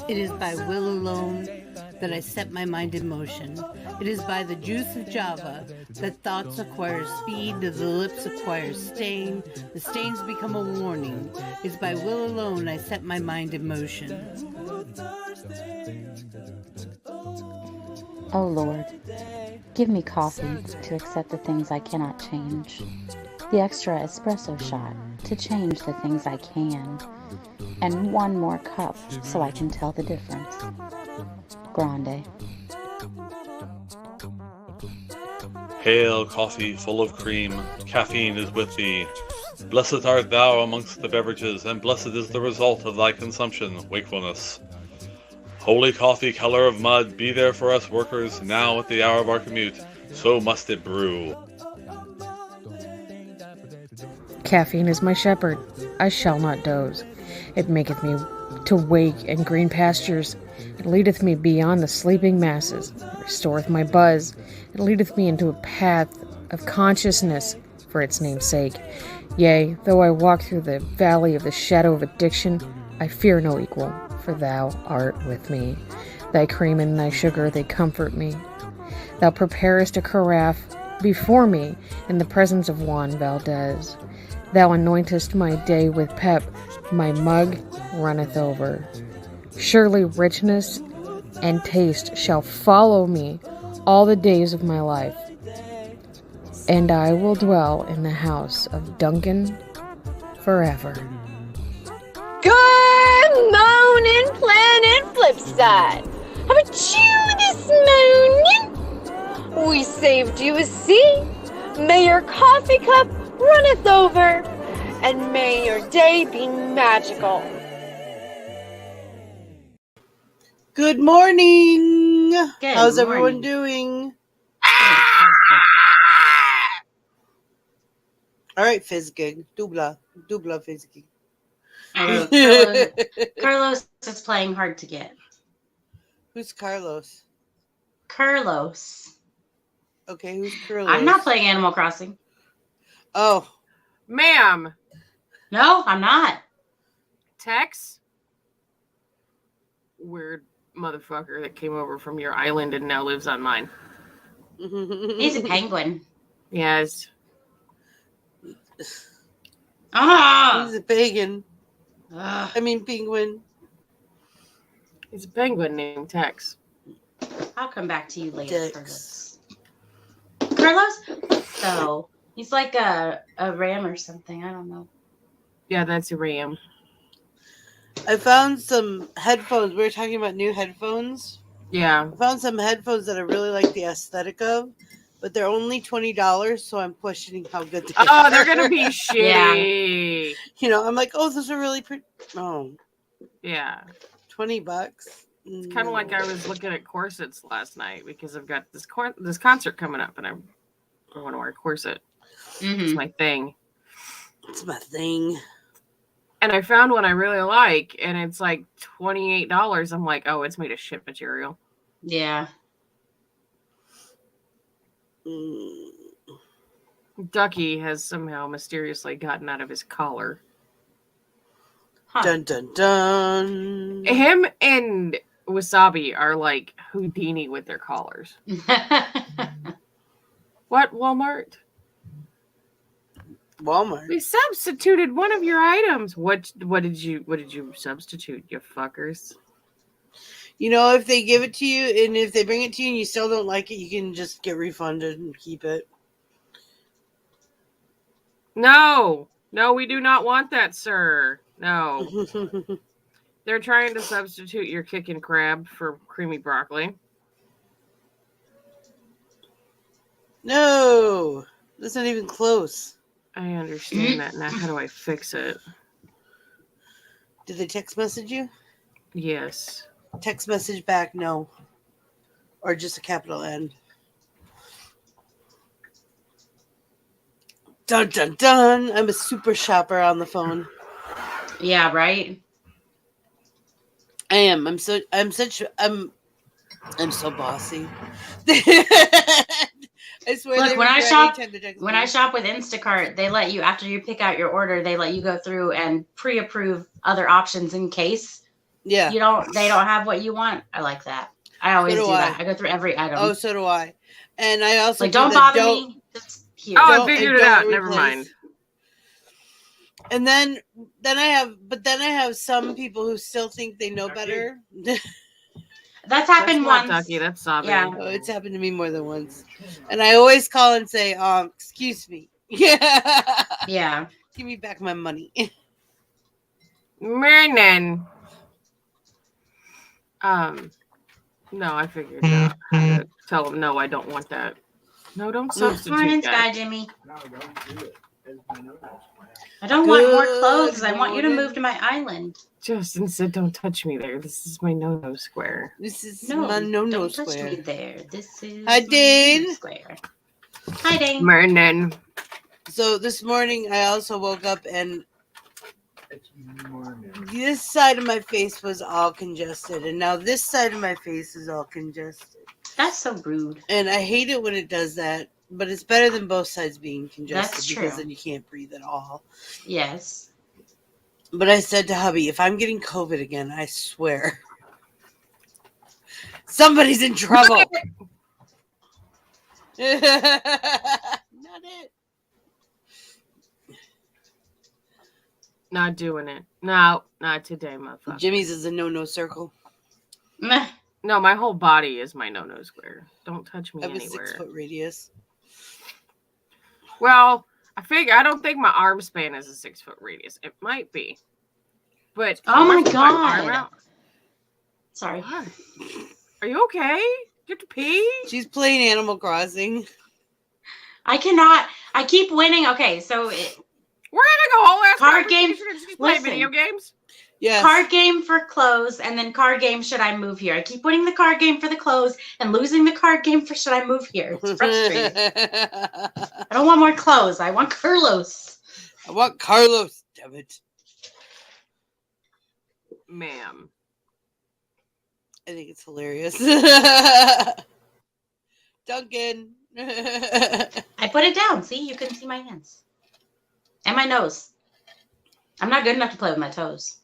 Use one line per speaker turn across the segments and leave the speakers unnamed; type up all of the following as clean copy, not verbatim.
It is by will alone that I set my mind in motion. It is by the juice of Java that thoughts acquire speed, the lips acquire stain, the stains become a warning. It is by will alone I set my mind in motion.
Oh Lord, give me coffee to accept the things I cannot change, the extra espresso shot to change the things I can, and one more cup so I can tell the difference. Grande.
Hail, coffee full of cream, caffeine is with thee. Blessed art thou amongst the beverages, and blessed is the result of thy consumption, wakefulness. Holy coffee, color of mud, be there for us workers, now at the hour of our commute, so must it brew.
Caffeine is my shepherd, I shall not doze. It maketh me to wake in green pastures. It leadeth me beyond the sleeping masses. It restoreth my buzz. It leadeth me into a path of consciousness for its name's sake. Yea, though I walk through the valley of the shadow of addiction, I fear no equal, for thou art with me. Thy cream and thy sugar, they comfort me. Thou preparest a carafe before me in the presence of Juan Valdez. Thou anointest my day with pep, my mug runneth over. Surely richness and taste shall follow me all the days of my life, and I will dwell in the house of Duncan forever.
Good morning, Planet Flipside. How about you this morning? We saved you a seat. May your coffee cup runneth over, and may your day be magical.
Good morning.
Good
How's
morning.
everyone doing? All right, Fizzgig. Dubla Fizzgig.
Carlos is playing hard to get.
Who's Carlos?
Carlos.
Okay, who's Carlos?
I'm not playing Animal Crossing.
Oh.
Ma'am!
No, I'm not.
Tex? Weird motherfucker that came over from your island and now lives on mine.
He's a penguin.
Yes.
Ah!
He's a pagan.
Ugh.
I mean, penguin.
He's a penguin named Tex.
I'll come back to you later,
Tex.
Carlos? So, he's like a ram or something. I don't know.
Yeah, that's a ram.
I found some headphones. We were talking about new headphones.
Yeah.
I found some headphones that I really like the aesthetic of, but they're only $20, so I'm questioning how good they are.
Oh, they're going to be shitty.
You know, I'm like, oh, those are really pretty. Oh.
Yeah.
$20.
It's kind of like I was looking at corsets last night because I've got this concert coming up and I want to wear a corset.
Mm-hmm.
It's my thing.
It's my thing.
And I found one I really like, and it's like $28. I'm like, oh, it's made of shit material.
Yeah.
Ducky has somehow mysteriously gotten out of his collar.
Huh.
Dun, dun, dun.
Him and Wasabi are like Houdini with their collars. What, Walmart?
Walmart.
We substituted one of your items. What did you substitute, you fuckers?
You know, if they give it to you and if they bring it to you and you still don't like it, you can just get refunded and keep it.
No, we do not want that, sir. No. They're trying to substitute your kickin' crab for creamy broccoli.
No, that's not even close.
I understand that. Now, how do I fix it?
Did they text message you?
Yes.
Text message back, no. Or just a capital N. Dun, dun, dun. I'm a super shopper on the phone.
Yeah, right?
I am. I'm so bossy. I swear.
Look,
they
when I
regret
shop,
any time to text
when
me.
I shop with Instacart, they let you, after you pick out your order, they let you go through and pre-approve other options in case
Yeah.
they don't have what you want. I like that. I always do that. I go through every item.
Oh, so do I. And I also
like, don't bother me. Just here.
Oh, I
Don't-
figured
and
it out.
don't
Never
replace.
mind.
And then I have some people who still think they know better.
That's happened
That's not
once.
Ducky. That's Sabi.
Yeah.
Oh, it's happened to me more than once. And I always call and say, excuse me. Yeah.
Yeah.
Give me back my money.
Morning. No, I figured out how to tell them, no, I don't want that. No, don't substitute
Morning,
that.
Sky Jimmy. I don't want more clothes. I want you to
morning.
move to my island.
Justin said, don't touch me there. This is my no-no square.
This is
No,
my no-no
don't
square.
touch me there. This is
Hi,
my
Dane.
no-no square. Hi, Dane.
Morning.
So this morning I also woke up and this side of my face was all congested, and now this side of my face is all congested.
That's so rude.
And I hate it when it does that, but it's better than both sides being congested.
That's
because
true.
then you can't breathe at all.
Yes.
But I said to hubby, if I'm getting COVID again, I swear somebody's in trouble. Not it.
Not doing it. No, not today, motherfucker.
Jimmy's is a no-no circle.
Meh.
No, my whole body is my no-no square. Don't touch me
I have a
anywhere.
6-foot radius.
Well, I don't think my arm span is a 6-foot radius. It might be. But
Oh my
if I put arm
God.
out-
Sorry.
What? Are you okay? You have to pee?
She's playing Animal Crossing.
I cannot. I keep winning. Okay, so
We're having a whole ass
Card game-
conversation and she's playing
listen.
video games?
Yes.
card game for clothes, and then card game should I move here. I keep winning the card game for the clothes and losing the card game for should I move here. It's frustrating. I don't want more clothes. I want Carlos.
I want Carlos. Damn it.
Ma'am.
I think it's hilarious. Duncan.
I put it down. See, you can see my hands and my nose. I'm not good enough to play with my toes.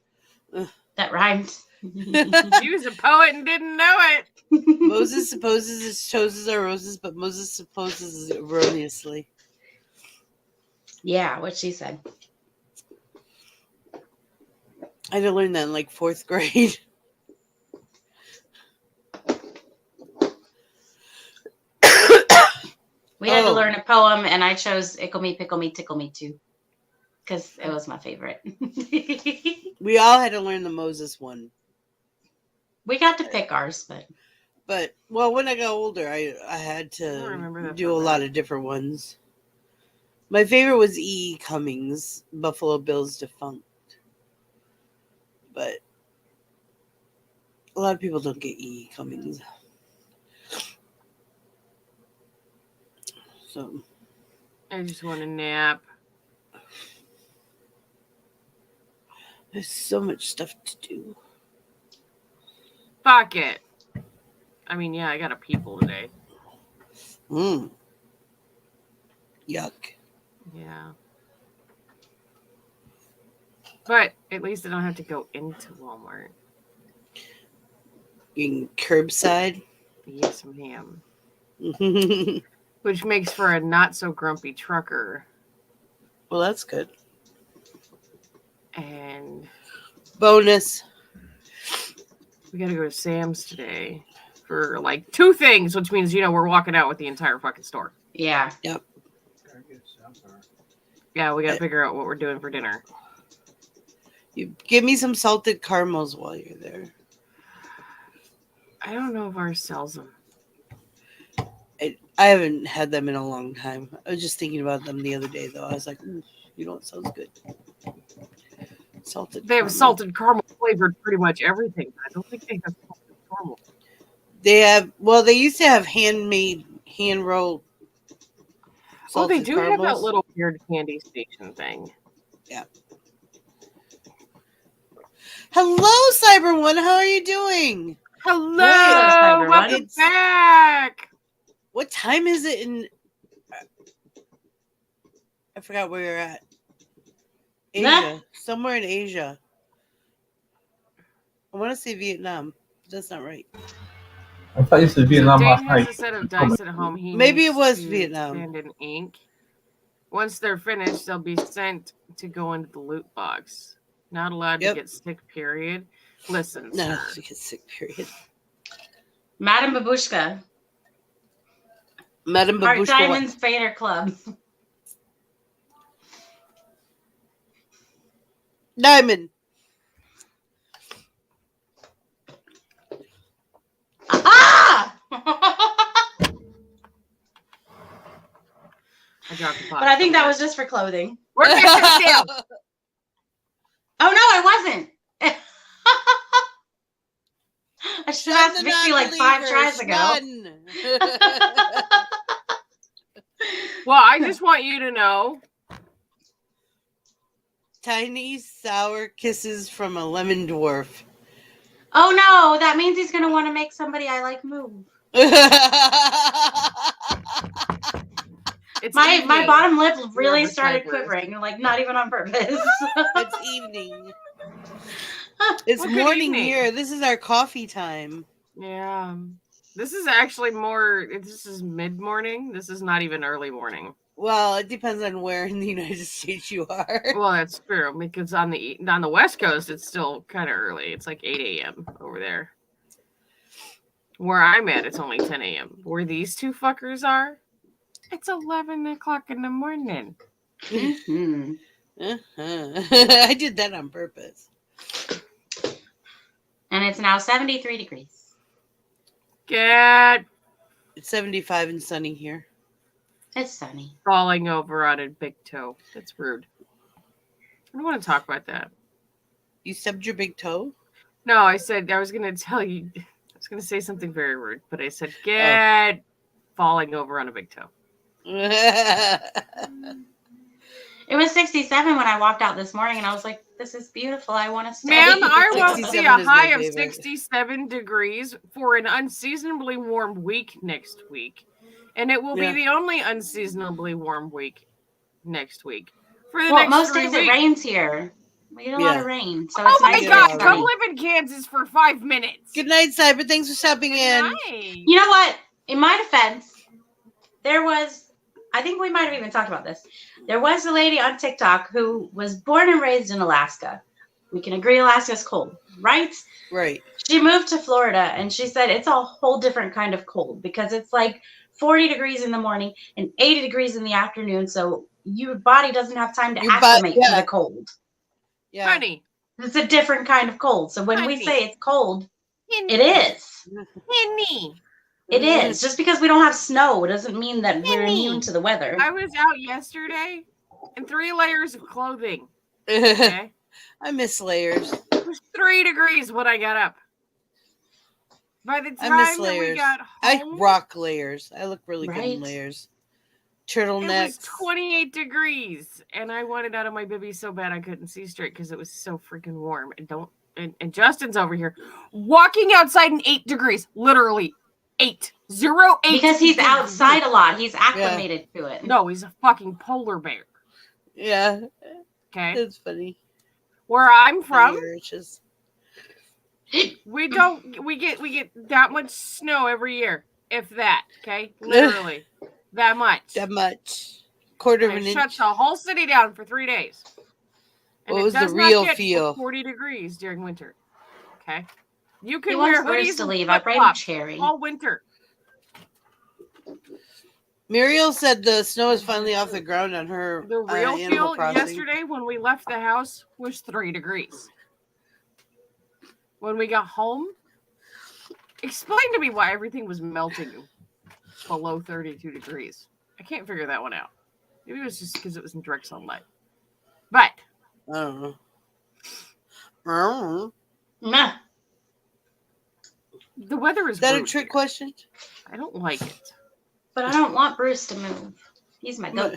That rhymed.
She was a poet and didn't know it.
Moses supposes his toes are roses, but Moses supposes erroneously.
Yeah, what she said.
I had to learn that in like 4th grade.
We had to learn a poem, and I chose "Ickle Me, Pickle Me, Tickle Me" too, because it was my favorite.
We all had to learn the Moses one.
We got to pick ours,
But, well, when I got older, I had
don't remember
to
that
do a
part.
lot of different ones. My favorite was E. Cummings, Buffalo Bills Defunct. But a lot of people don't get E. Cummings. So,
I just want a nap.
there's so much stuff to do.
Fuck it. I mean, yeah, I got a people today.
Yuck.
Yeah. But at least I don't have to go into Walmart.
Getting curbside.
Yes, ma'am.
Well,
Which makes for a not so grumpy trucker.
that's good.
And
Bonus.
we gotta go to Sam's today for like 2 things, which means, we're walking out with the entire fucking store.
yeah.
Yeah, we gotta figure out what we're doing for dinner.
You give me some salted caramels while you're there.
I don't know if ours sells them.
I haven't had them in a long time. I was just thinking about them the other day, though. I was like, it sounds good. Salted.
They have
caramel.
salted caramel flavored pretty much everything, but I don't think they have salted caramel.
They have. Well, they used to have handmade, hand rolled.
Oh, they do have that little weird candy station thing.
Yeah. Hello, Cyber One. How are you doing?
Hello,
Cyber
welcome
One.
back.
What time is it in I forgot where you're at.
Nah.
Asia. Somewhere in Asia. I want to say Vietnam. That's not right.
I thought you said
So
Vietnam
Dane
last
has
night.
a set of dice at home. He
Maybe
needs
it was
to
Vietnam.
sand in ink. Once they're finished, they'll be sent to go into the loot box. Not allowed to get sick, period. Listen,
No,
sir.
she gets sick, period.
Madam Babushka.
Madam
Mark
Babushka.
Diamond's Fader Club.
Diamond.
Ah!
I dropped the pot.
But I think that was just for clothing.
We're missing still.
Oh, no, I wasn't. I should have asked Vicky like 5 tries ago.
Well, I just want you to know.
Tiny sour kisses from a lemon dwarf.
Oh, no, that means he's going to want to make somebody I like move.
It's
my bottom lip really
Whatever
started
type
quivering, like not even on purpose.
It's evening. It's
Well, good
morning
evening.
here. This is our coffee time.
Yeah. This is actually more, this is mid-morning. This is not even early morning.
Well, it depends on where in the United States you are.
Well, that's true, because on the West Coast, it's still kind of early. It's like 8 a.m. over there. Where I'm at, it's only 10 a.m. Where these two fuckers are, it's 11 o'clock in the morning.
Mhm.
I did that on purpose.
And it's now 73 degrees.
Get
It's 75 and sunny here.
It's sunny.
falling over on a big toe. That's rude. I don't want to talk about that.
You stubbed your big toe?
No, I said I was going to tell you. I was going to say something very rude, but I said get falling over on a big toe.
It was 67 when I walked out this morning, and I was like, this is beautiful. I want to stay.
Ma'am, I won't
67
see a
is my
high of
favorite.
67 degrees for an unseasonably warm week next week. And it will be the only unseasonably warm week next week. For the
Well,
next
most
3
days
weeks.
it rains here. We get a lot of rain, so
Oh
it's
my
nice.
God,
and
come
sunny.
live in Kansas for 5 minutes.
Good night, Cyber. Thanks for stopping in.
Nice.
You know what? In my defense, there was, I think we might have even talked about this. There was a lady on TikTok who was born and raised in Alaska. We can agree Alaska's cold, right?
Right.
She moved to Florida, and she said it's a whole different kind of cold because it's like 40 degrees in the morning and 80 degrees in the afternoon. So your body doesn't have time to acclimate to the cold.
Yeah.
Honey.
It's a different kind of cold. So when we say it's cold, it is.
Henny.
It is. Just because we don't have snow, it doesn't mean that we're immune to the weather.
I was out yesterday in 3 layers of clothing. Okay?
I miss layers.
It was 3 degrees when I got up. By the
I miss
time that we
layers.
got
I
home,
rock layers. I look really good in layers. Turtlenecks.
it was 28 degrees, and I wanted out of my bibby so bad I couldn't see straight because it was so freaking warm. And Justin's over here walking outside in 8 degrees, literally 8.
Because he's outside a lot. He's acclimated to it.
No, he's a fucking polar bear.
Yeah.
Okay.
It's funny.
Where I'm from, we get that much snow every year, if that. Okay, literally that much.
That much. Quarter of
And
an
it
inch.
shuts the whole city down for 3 days. And
What
it
was the
does
real
not get
feel?
40 degrees during winter. Okay, you
He
can
wants
wear
Bruce
hoodies
to
and
leave. I brought him
flip-flops
Cherry.
all winter.
Muriel said the snow is finally off the ground on her
The real
Animal
feel
Crossing.
yesterday when we left the house was 3 degrees. When we got home, explain to me why everything was melting below 32 degrees. I can't figure that one out. Maybe it was just because it was in direct sunlight. But
I don't know. I don't know.
Nah.
The weather is
Is that a
rude
trick
here.
question?
I don't like it.
But I don't want Bruce to move. He's my goat.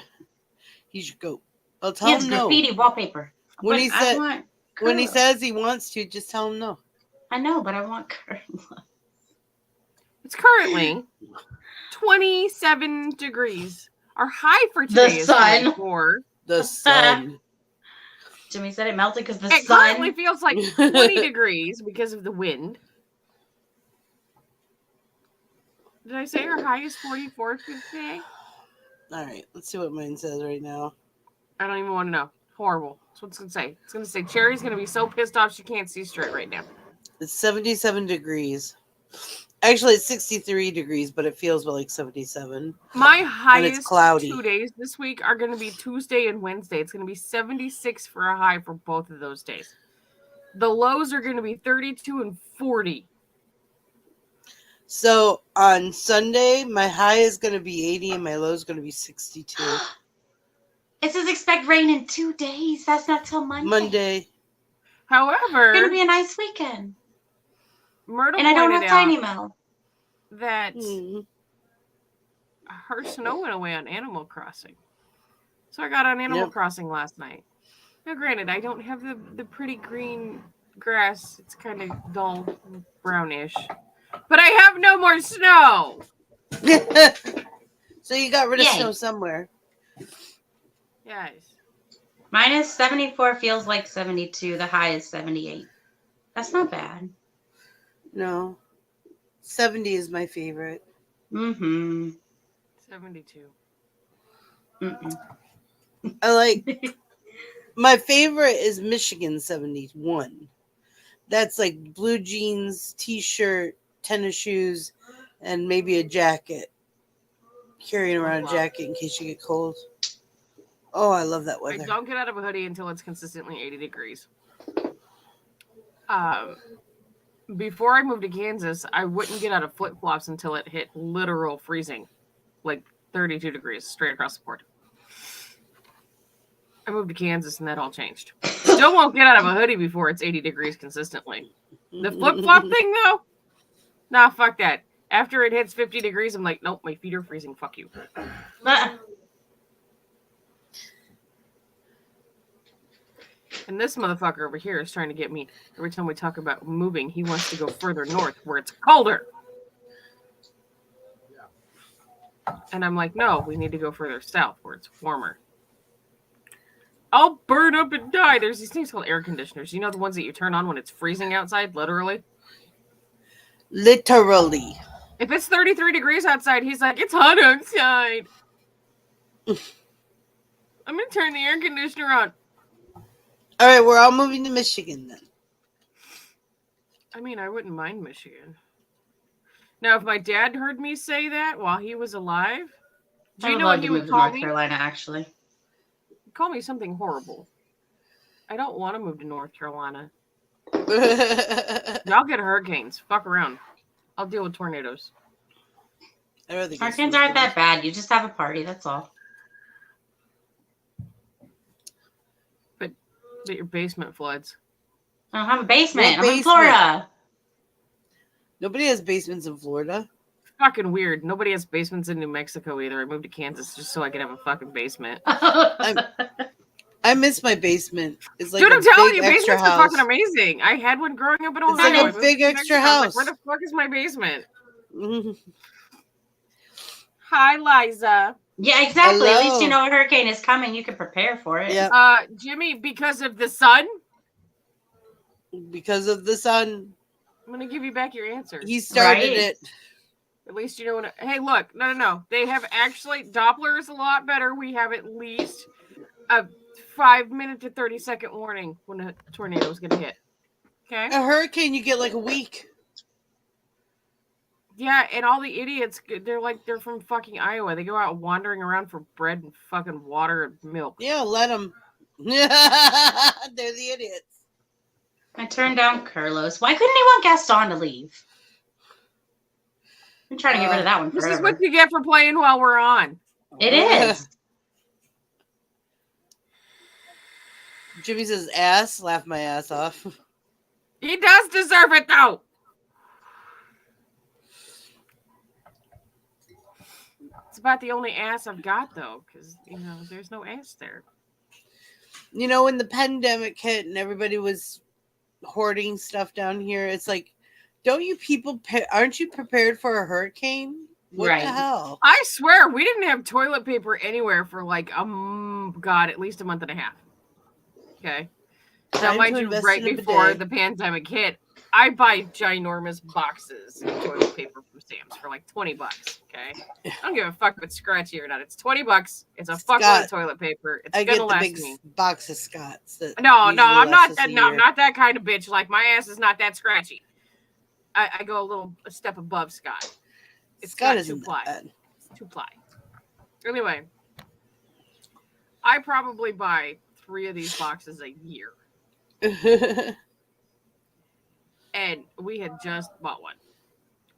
He's your goat. I'll
He
tell
has
him no.
graffiti wallpaper.
When
But
he
I
said
want
when he
curls.
says he wants to, just tell him no.
I know, but I want curls.
It's currently 27 degrees Our high for today is
sun.
44.
The sun.
Jimmy said it melted because the
It
sun.
currently feels like 20 degrees because of the wind. Did I say our high is 44 today?
All right, let's see what mine says right now.
I don't even want to know. Horrible. That's what it's going to say. It's going to say Cherry's going to be so pissed off she can't see straight right now.
It's 77 degrees. Actually, it's 63 degrees, but it feels like 77.
My highest
cloudy.
2 days this week are going to be Tuesday and Wednesday. It's going to be 76 for a high for both of those days. The lows are going to be 32 and 40.
So on Sunday, my high is going to be 80 and my low is going to be 62.
It says expect rain in 2 days. That's not till Monday.
However,
It's going to be a nice weekend.
Myrtle
And I don't have
pointed
Tiny
out
Mel.
that her snow went away on Animal Crossing. So I got on Animal Crossing last night. Now, granted, I don't have the pretty green grass. It's kind of dull, brownish. But I have no more snow.
So you got rid of
Yay.
snow somewhere.
Yes.
Minus 74 feels like 72. The high is 78. That's not bad.
No. 70 is my favorite.
72.
I like my favorite is Michigan 71. That's like blue jeans, t-shirt, tennis shoes, and maybe a jacket. Carrying around a jacket in case you get cold. Oh, I love that weather.
I don't get out of a hoodie until it's consistently 80 degrees. Before I moved to Kansas, I wouldn't get out of flip-flops until it hit literal freezing. Like 32 degrees straight across the board. I moved to Kansas and that all changed. Still won't get out of a hoodie before it's 80 degrees consistently. The flip-flop thing, though? Nah, fuck that. After it hits 50 degrees, I'm like, nope, my feet are freezing. Fuck you. And this motherfucker over here is trying to get me, every time we talk about moving, he wants to go further north where it's colder. And I'm like, no, we need to go further south where it's warmer. I'll burn up and die. There's these things called air conditioners. You know the ones that you turn on when it's freezing outside, literally?
Literally.
If it's 33 degrees outside, he's like, it's hot outside. I'm going to turn the air conditioner on.
All right, we're all moving to Michigan then.
I mean, I wouldn't mind Michigan. Now, if my dad heard me say that while he was alive, do you know what he would call me?
North Carolina, actually.
Call me something horrible. I don't want to move to North Carolina. Y'all get hurricanes. Fuck around. I'll deal with tornadoes.
Hurricanes aren't that bad. You just have a party. That's all.
But your basement floods.
I don't have a basement.
What
I'm in Florida.
Nobody has basements in Florida.
Fucking weird. Nobody has basements in New Mexico either. I moved to Kansas just so I could have a fucking basement.
I miss my basement. It's like
dude, I'm telling you,
extra
basements
house.
are fucking amazing. I had one growing up in Ohio.
It's like a big extra house.
Like, where the fuck is my basement? Hi, Liza.
Yeah, exactly.
Hello.
At least you know a hurricane is coming. You can prepare for it.
Yeah.
Jimmy, because of the sun?
Because of the sun.
I'm going to give you back your answer.
He started it.
At least you know what. Hey, look. No. They have actually, Doppler is a lot better. We have at least a 5-minute to 30-second warning when a tornado is going to hit. Okay?
A hurricane, you get like a week.
Yeah, and all the idiots, they're from fucking Iowa. They go out wandering around for bread and fucking water and milk.
Yeah, let them. They're the idiots.
I turned down Carlos. Why couldn't he want Gaston to leave? I'm trying to get rid of that one forever.
This is what you get for playing while we're on.
It is.
Jimmy says ass. Laugh my ass off.
He does deserve it, though. It's about the only ass I've got, though, because, there's no ass there.
When the pandemic hit and everybody was hoarding stuff down here, it's like, don't you people, aren't you prepared for a hurricane? What
Right.
the hell?
I swear we didn't have toilet paper anywhere for like God, at least a month and a half. Okay. Now,
Time
mind
to
you,
invest
right
in a
before
bidet.
the pandemic hit, I buy ginormous boxes of toilet paper from Sam's for like $20. Okay. I don't give a fuck if it's scratchy or not. It's $20. It's a fuckload
Scott,
of toilet paper. It's
I
gonna
get the
last
big
me.
box of Scots. That
No,
usually
I'm not
lasts us
that.
a
No, I'm
year.
not that kind of bitch. Like my ass is not that scratchy. I go a step above Scott. It's
Scott
got
isn't
2 ply.
that bad.
It's 2 ply. Anyway, I probably buy 3 of these boxes a year, and we had just bought one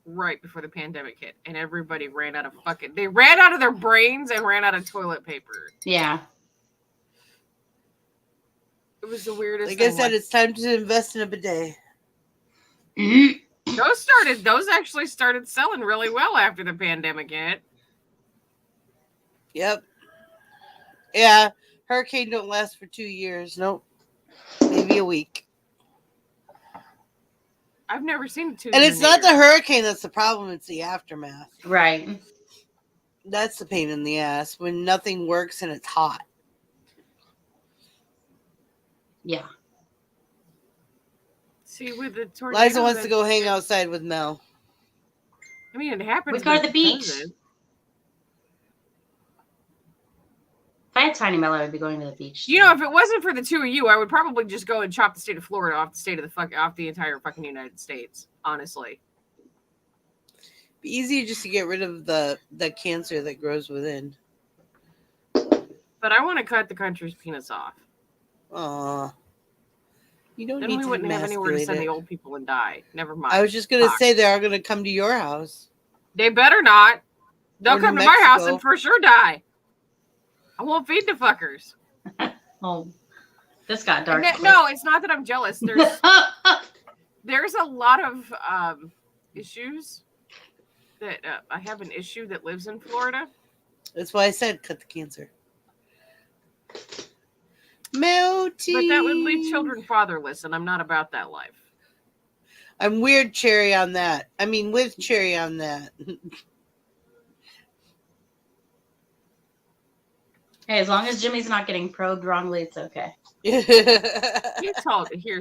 right before the pandemic hit, and everybody ran out of they ran out of their brains and ran out of toilet paper.
Yeah.
It was the weirdest
Like
thing.
I said, it's time to invest in a bidet.
Those actually started selling really well after the pandemic hit.
Yep. Yeah. Hurricane don't last for 2 years. Nope. Maybe a week.
I've never seen a 2
And it's not the hurricane that's the problem, it's the aftermath.
Right.
That's the pain in the ass when nothing works and it's hot.
Yeah.
See, with the tornado,
Liza wants to go hang outside with Mel.
I mean, it happens.
We go to the
but it
beach.
doesn't.
If I had Tiny Mello, I'd be going to the beach.
You know, if it wasn't for the 2 of you, I would probably just go and chop the state of Florida off the entire fucking United States. Honestly,
Be easier just to get rid of the cancer that grows within.
but I want to cut the country's penis off.
Aw. You don't
Then
need
we
to
wouldn't have anywhere to
emasculate
send
it.
the old people and die. Never mind.
I was just gonna
Fuck.
say they are gonna come to your house.
They better not. They'll
Or
come
New
to my house
Mexico.
and for sure die. I won't feed the fuckers.
Oh, this got dark.
No, it's not that I'm jealous. There's a lot of issues that I have an issue that lives in Florida.
That's why I said cut the cancer. Melty.
But that would leave children fatherless, and I'm not about that life.
I'm weird cherry on that. I mean, with cherry on that.
Hey, as long as Jimmy's not getting probed wrongly, it's okay.
Here's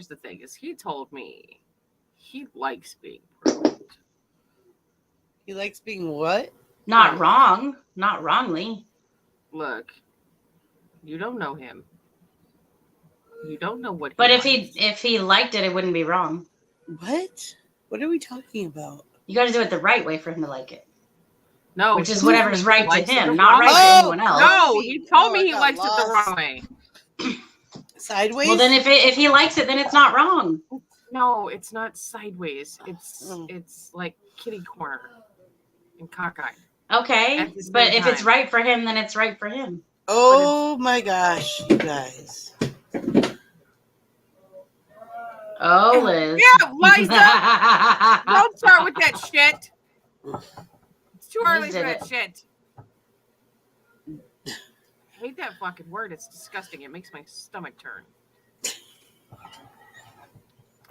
the thing: he told me he likes being probed.
He likes being what?
Not wrong. Not wrongly.
Look, you don't know him. You don't know what.
But
likes.
if he liked it, it wouldn't be wrong.
What? What are we talking about?
You got to do it the right way for him to like it.
No,
Which is whatever's right to
likes it
him,
the
not
wrong
right to
way.
anyone else.
No, he told me
I
he
got
likes it the
lost.
wrong way.
Sideways?
Well, then if he likes it, then it's not wrong.
No, it's not sideways. It's like kitty corner and cockeyed.
Okay,
At the same
but if it's
time.
right for him, then it's right for him.
Oh my gosh, you guys.
Oh, Liz.
Yeah, Liza! Don't start with that shit. It's too early
Liz
for
did
that shit. I hate that fucking word. It's disgusting. It makes my stomach turn.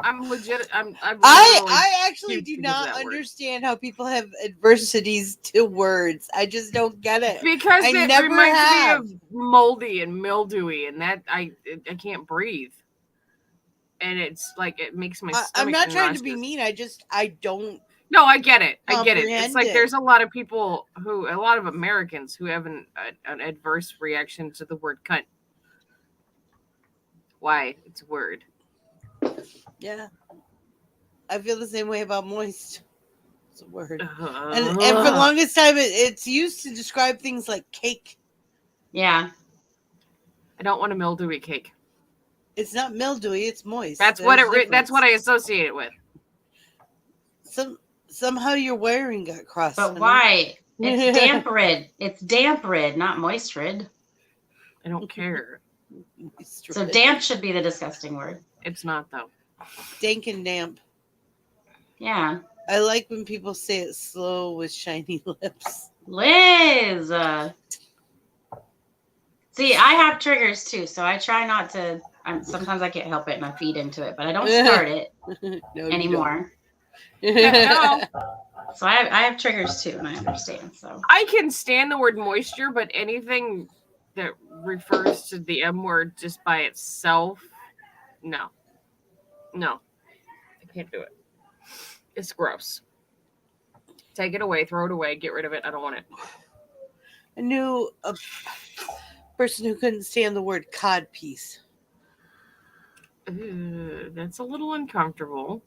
I'm legit.
I actually
huge
do
because of
not
that word.
understand how people have adversities to words. I just don't get it.
Because
I
it
never
reminds
have.
me of moldy and mildewy, and that I can't breathe. And it's like it makes my stomach.
I'm not trying to be
nauseous.
mean. I don't.
No, I get it. I get it. It's
comprehend
like
it.
there's a lot of people a lot of Americans who have an adverse reaction to the word cunt. Why? It's a word.
Yeah. I feel the same way about moist. It's a word. And for the longest time, it's used to describe things like cake.
Yeah.
I don't want a mildewy cake.
It's not mildewy. It's moist.
That's
There's
what
a
it. That's
difference.
what I associate it with.
Somehow your wiring got crossed.
But why? It's damp rid. It's damp rid, not moist rid.
I don't care.
So damp should be the disgusting word.
It's not though.
Dank and damp.
Yeah.
I like when people say it slow with shiny lips.
Liz! See, I have triggers too, so I try not to. Sometimes I can't help it and I feed into it, but I don't start it
No,
anymore.
No.
So I have triggers too, and I understand. So
I can stand the word moisture, but anything that refers to the M word just by itself, no. I can't do it. It's gross. Take it away, throw it away, get rid of it. I don't want it.
I knew a person who couldn't stand the word codpiece.
That's a little uncomfortable.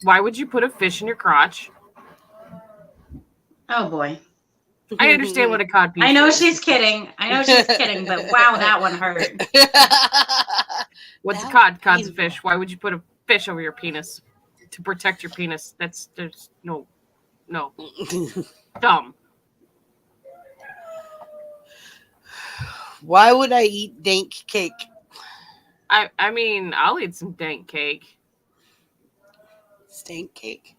Why would you put a fish in your crotch?
oh boy.
I understand what a codpiece is.
I know she's kidding. But wow, that one hurt.
What's a cod? Cod's a fish. Why would you put a fish over your penis to protect your penis? There's no. Dumb.
Why would I eat dank cake?
I mean, I'll eat some dank cake.
Stank cake?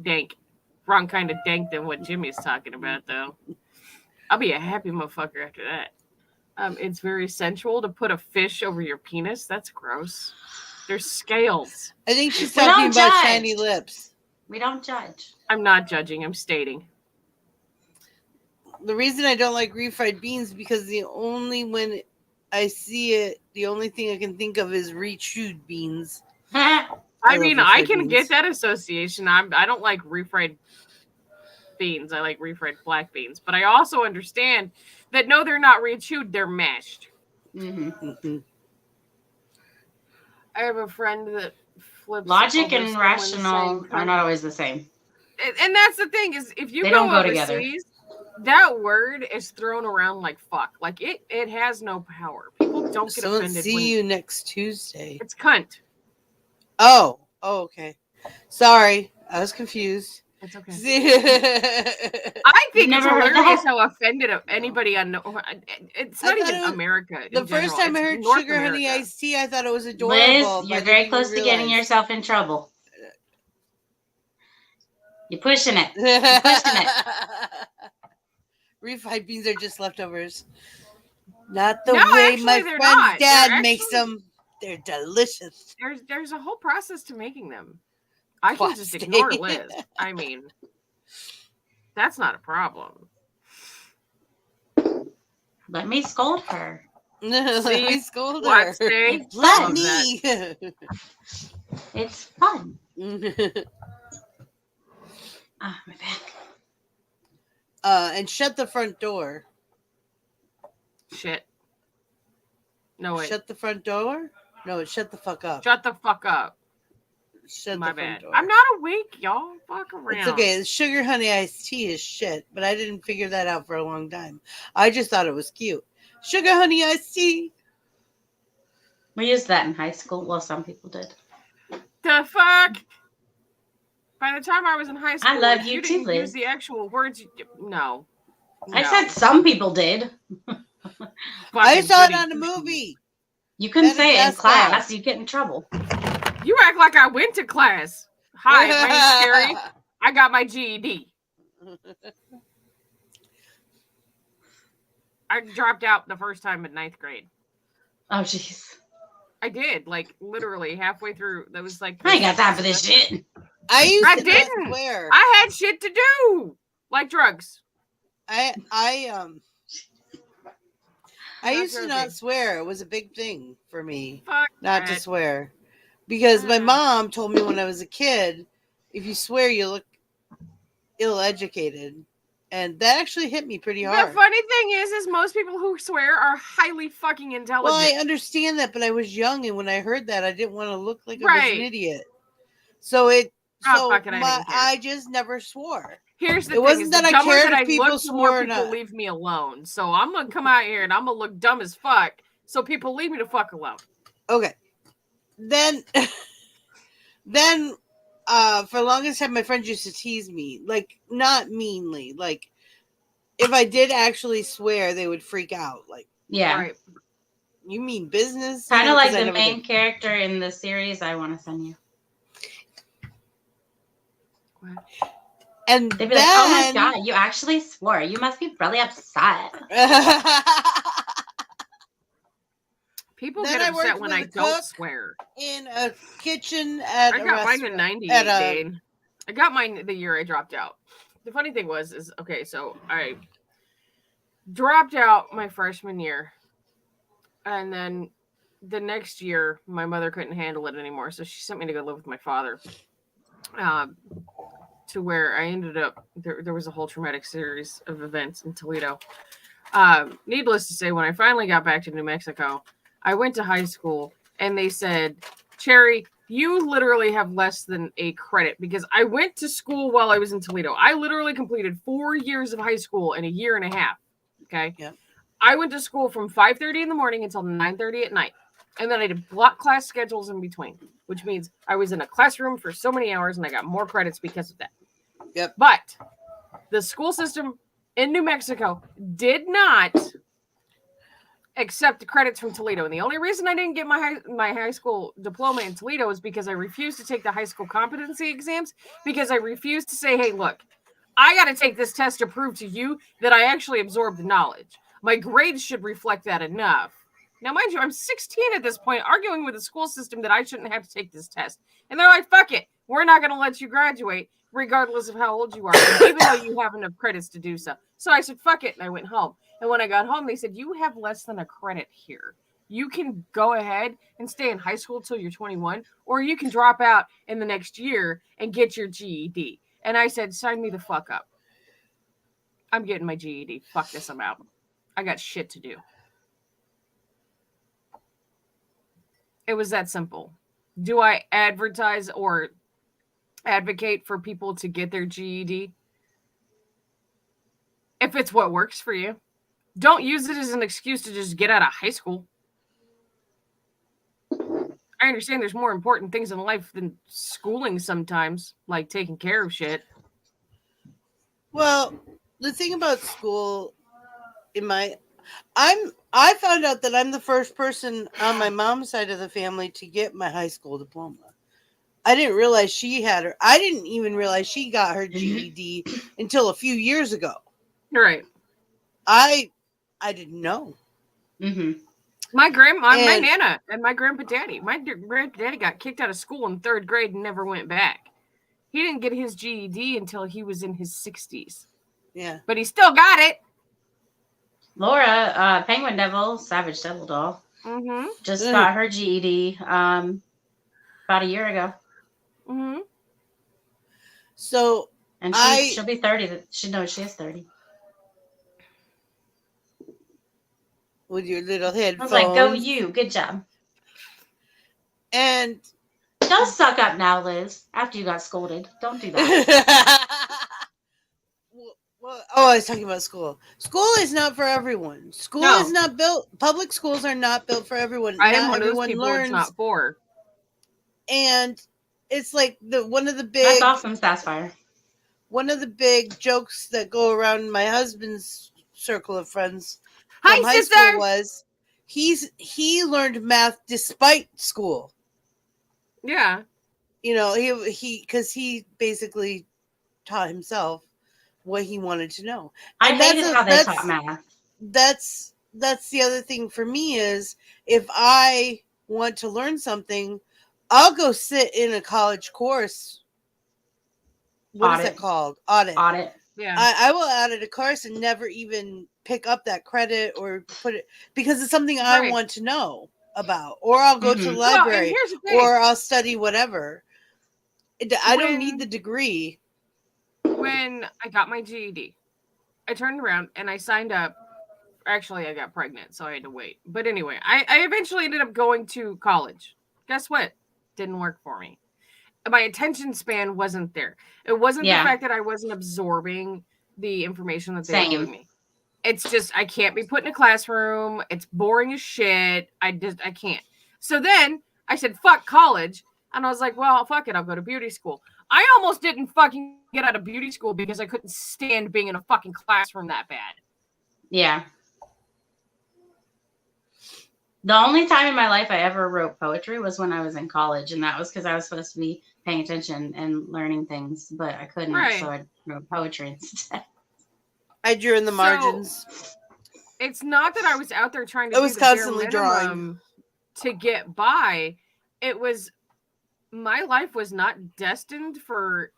Dank. Wrong kind of dank than what Jimmy's talking about, though. I'll be a happy motherfucker after that. It's very sensual to put a fish over your penis. That's gross. There's scales.
I think she's talking about shiny lips.
We don't judge.
I'm not judging. I'm stating.
The reason I don't like refried beans is because when I see it, the only thing I can think of is rechewed beans.
I mean, I can get that association. I don't like refried beans. I like refried black beans. But I also understand that no, they're not rechewed. They're mashed.
Mm-hmm.
I have a friend that flips.
Logic and rational are not always the same.
And that's the thing is, if you go overseas, that word is thrown around like fuck. Like it has no power. People don't get offended.
See you next Tuesday.
It's cunt.
Oh, okay. Sorry, I was confused.
It's okay. I think it's hilarious how offended anybody on. It's not even America.
The first time I heard sugar honey iced tea, I thought it was adorable.
Liz, you're very close to getting yourself in trouble. You're pushing it.
Refried beans are just leftovers. Not the way my friend's dad makes them. They're delicious.
There's a whole process to making them. I can just ignore Liz. I mean, that's not a problem.
Let me scold her.
Let me scold her.
Let
me.
It's fun. My back.
And shut the front door.
Shit. No, wait.
Shut the front door? No, shut the fuck up.
Shut the fuck up.
Shut
My
the front
bad.
door.
I'm not awake, y'all. Fuck around.
It's okay. Sugar honey iced tea is shit, but I didn't figure that out for a long time. I just thought it was cute. Sugar honey iced tea.
We used that in high school. Well, some people did.
The fuck? By the time I was in high school,
I love you too,
didn't
Liz.
use the actual words. No.
I said some people did.
I saw it on the movie.
You couldn't say it in class. You get in trouble.
You act like I went to class. Hi, my name's Carrie. I got my GED. I dropped out the first time in 9th grade.
Oh, jeez.
I did, like, literally halfway through. That was like...
I ain't got time for this shit.
I didn't swear.
I had shit to do. Like drugs.
I used to not swear. It was a big thing for me not to swear. Because my mom told me when I was a kid, if you swear, you look ill-educated. And that actually hit me pretty hard.
The funny thing is most people who swear are highly fucking intelligent.
Well, I understand that, but I was young, and when I heard that, I didn't want to look like I was an idiot. So I just never swore.
Here's the thing. It wasn't that I cared if people swore or not. People leave me alone. So I'm going to come out here and I'm going to look dumb as fuck. So people leave me the fuck alone.
Okay. Then for the longest time, my friends used to tease me. Like, not meanly. Like, if I did actually swear, they would freak out. Like,
yeah. Right.
You mean business?
Kind of like the main character in the series I want to send you.
What?
And
they'd be like, "Oh my god, you actually swore! You must be really upset."
People get upset when I don't swear.
In a kitchen at
I got mine in '98. I got mine the year I dropped out. the funny thing is okay, so I dropped out my freshman year, and then the next year my mother couldn't handle it anymore, so she sent me to go live with my father. To where I ended up, there was a whole traumatic series of events in Toledo. Needless to say, when I finally got back to New Mexico, I went to high school and they said, Cherry, you literally have less than a credit, because I went to school while I was in Toledo. I literally completed 4 years of high school in a year and a half. Okay.
Yep.
I went to school from 5:30 in the morning until 9:30 at night. And then I did block class schedules in between, which means I was in a classroom for so many hours and I got more credits because of that.
Yep.
But the school system in New Mexico did not accept the credits from Toledo. And the only reason I didn't get my high school diploma in Toledo is because I refused to take the high school competency exams, because I refused to say, hey, look, I got to take this test to prove to you that I actually absorbed the knowledge. My grades should reflect that enough. Now, mind you, I'm 16 at this point, arguing with the school system that I shouldn't have to take this test. And they're like, fuck it. We're not going to let you graduate, regardless of how old you are, even though you have enough credits to do so. So I said, fuck it. And I went home. And when I got home, they said, you have less than a credit here. You can go ahead and stay in high school till you're 21, or you can drop out in the next year and get your GED. And I said, sign me the fuck up. I'm getting my GED. Fuck this, I'm out. I got shit to do. It was that simple. Do I advertise or advocate for people to get their GED? If it's what works for you. Don't use it as an excuse to just get out of high school. I understand there's more important things in life than schooling sometimes, like taking care of shit.
Well, the thing about school, I found out that I'm the first person on my mom's side of the family to get my high school diploma. I didn't realize I didn't even realize she got her GED until a few years ago.
Right.
I didn't know.
Mm-hmm. My my Nana and my grandpa daddy. My grandpa daddy got kicked out of school in 3rd grade and never went back. He didn't get his GED until he was in his 60s.
Yeah.
But he still got it.
Laura, Penguin Devil, Savage Devil Doll, just got her GED about a year ago.
Mm-hmm.
So,
and she'll be 30. She is 30.
With your little headphones.
I was like, go you. Good job.
And
don't suck up now, Liz, after you got scolded. Don't do that.
I was talking about school. School is not for everyone. School is not built. Public schools are not built for everyone.
I am one of those people it's not for.
And it's like one of the big.
That's awesome, Sassfire.
One of the big jokes that go around my husband's circle of friends
from
high school was he learned math despite school.
Yeah.
You know, because he basically taught himself what he wanted to know.
I hated how they taught math.
That's the other thing for me is if I want to learn something, I'll go sit in a college course. What is that called? Audit.
Yeah.
I will audit a course and never even pick up that credit or put it because it's something I want to know about. Or I'll go to the library or I'll study whatever. I don't need the degree.
When I got my GED, I turned around and I signed up. Actually, I got pregnant, so I had to wait. But anyway, I eventually ended up going to college. Guess what? Didn't work for me. My attention span wasn't there. It wasn't the fact that I wasn't absorbing the information that they were giving me. It's just I can't be put in a classroom. It's boring as shit. I can't. So then I said, fuck college. And I was like, well, fuck it. I'll go to beauty school. I almost didn't fucking get out of beauty school because I couldn't stand being in a fucking classroom that bad.
Yeah. The only time in my life I ever wrote poetry was when I was in college. And that was because I was supposed to be paying attention and learning things, but I couldn't. Right. So I wrote poetry instead.
I drew in the margins.
It's not that I was out there trying to
I was constantly drawing
to get by. It was my life was not destined for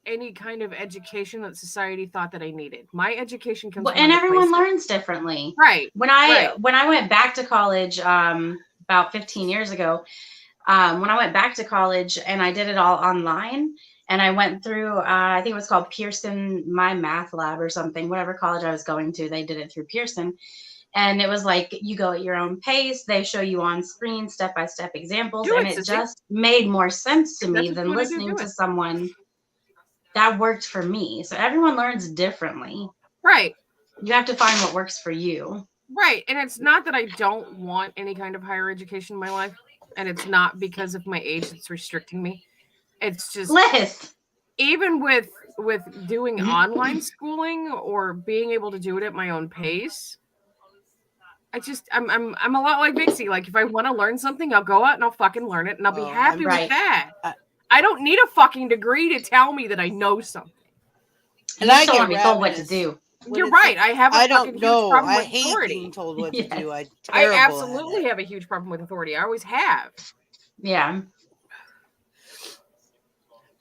any kind of education that society thought that I needed. My education comes from
and
other
everyone
places.
learns differently.
Right.
When I went back to college about 15 years ago, when I went back to college and I did it all online, and I went through, I think it was called Pearson My Math Lab or something, whatever college I was going to, they did it through Pearson. And it was like, you go at your own pace. They show you on screen step-by-step examples. And it just made more sense to me than listening to someone. That worked for me. So everyone learns differently.
Right.
You have to find what works for you.
Right. And it's not that I don't want any kind of higher education in my life. And it's not because of my age that's restricting me. It's just even with doing online schooling or being able to do it at my own pace. I'm a lot like Vixie. Like, if I want to learn something, I'll go out and I'll fucking learn it and I'll be happy with that. I don't need a fucking degree to tell me that I know something.
And I don't want to be told what to do.
You're right. I have a fucking huge problem with
hate
authority.
Being told what to do.
I absolutely have a huge problem with authority. I always have.
Yeah.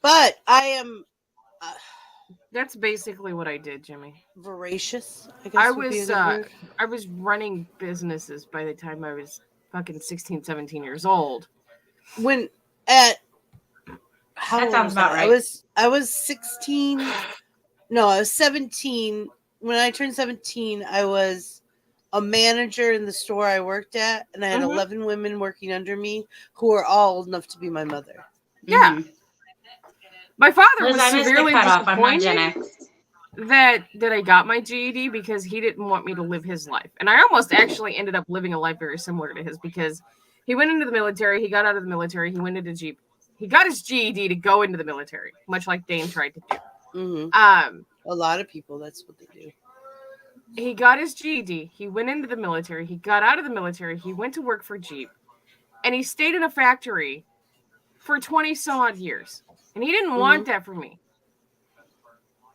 But I am.
That's basically what I did, Jimmy.
Voracious. I
was running businesses by the time I was fucking 16, 17 years old.
When at
that sounds about right.
I was 16. No, I was 17. When I turned 17, I was a manager in the store I worked at, and I had 11 women working under me who were all old enough to be my mother.
Yeah. My father was severely
disappointed
that I got my GED because he didn't want me to live his life. And I almost actually ended up living a life very similar to his because he went into the military, he got out of the military, he went into Jeep. He got his GED to go into the military, much like Dane tried to do.
Mm-hmm. A lot of people, that's what they do.
He got his GED, he went into the military, he got out of the military, he went to work for Jeep, and he stayed in a factory for 20 some odd years. And he didn't want that for me.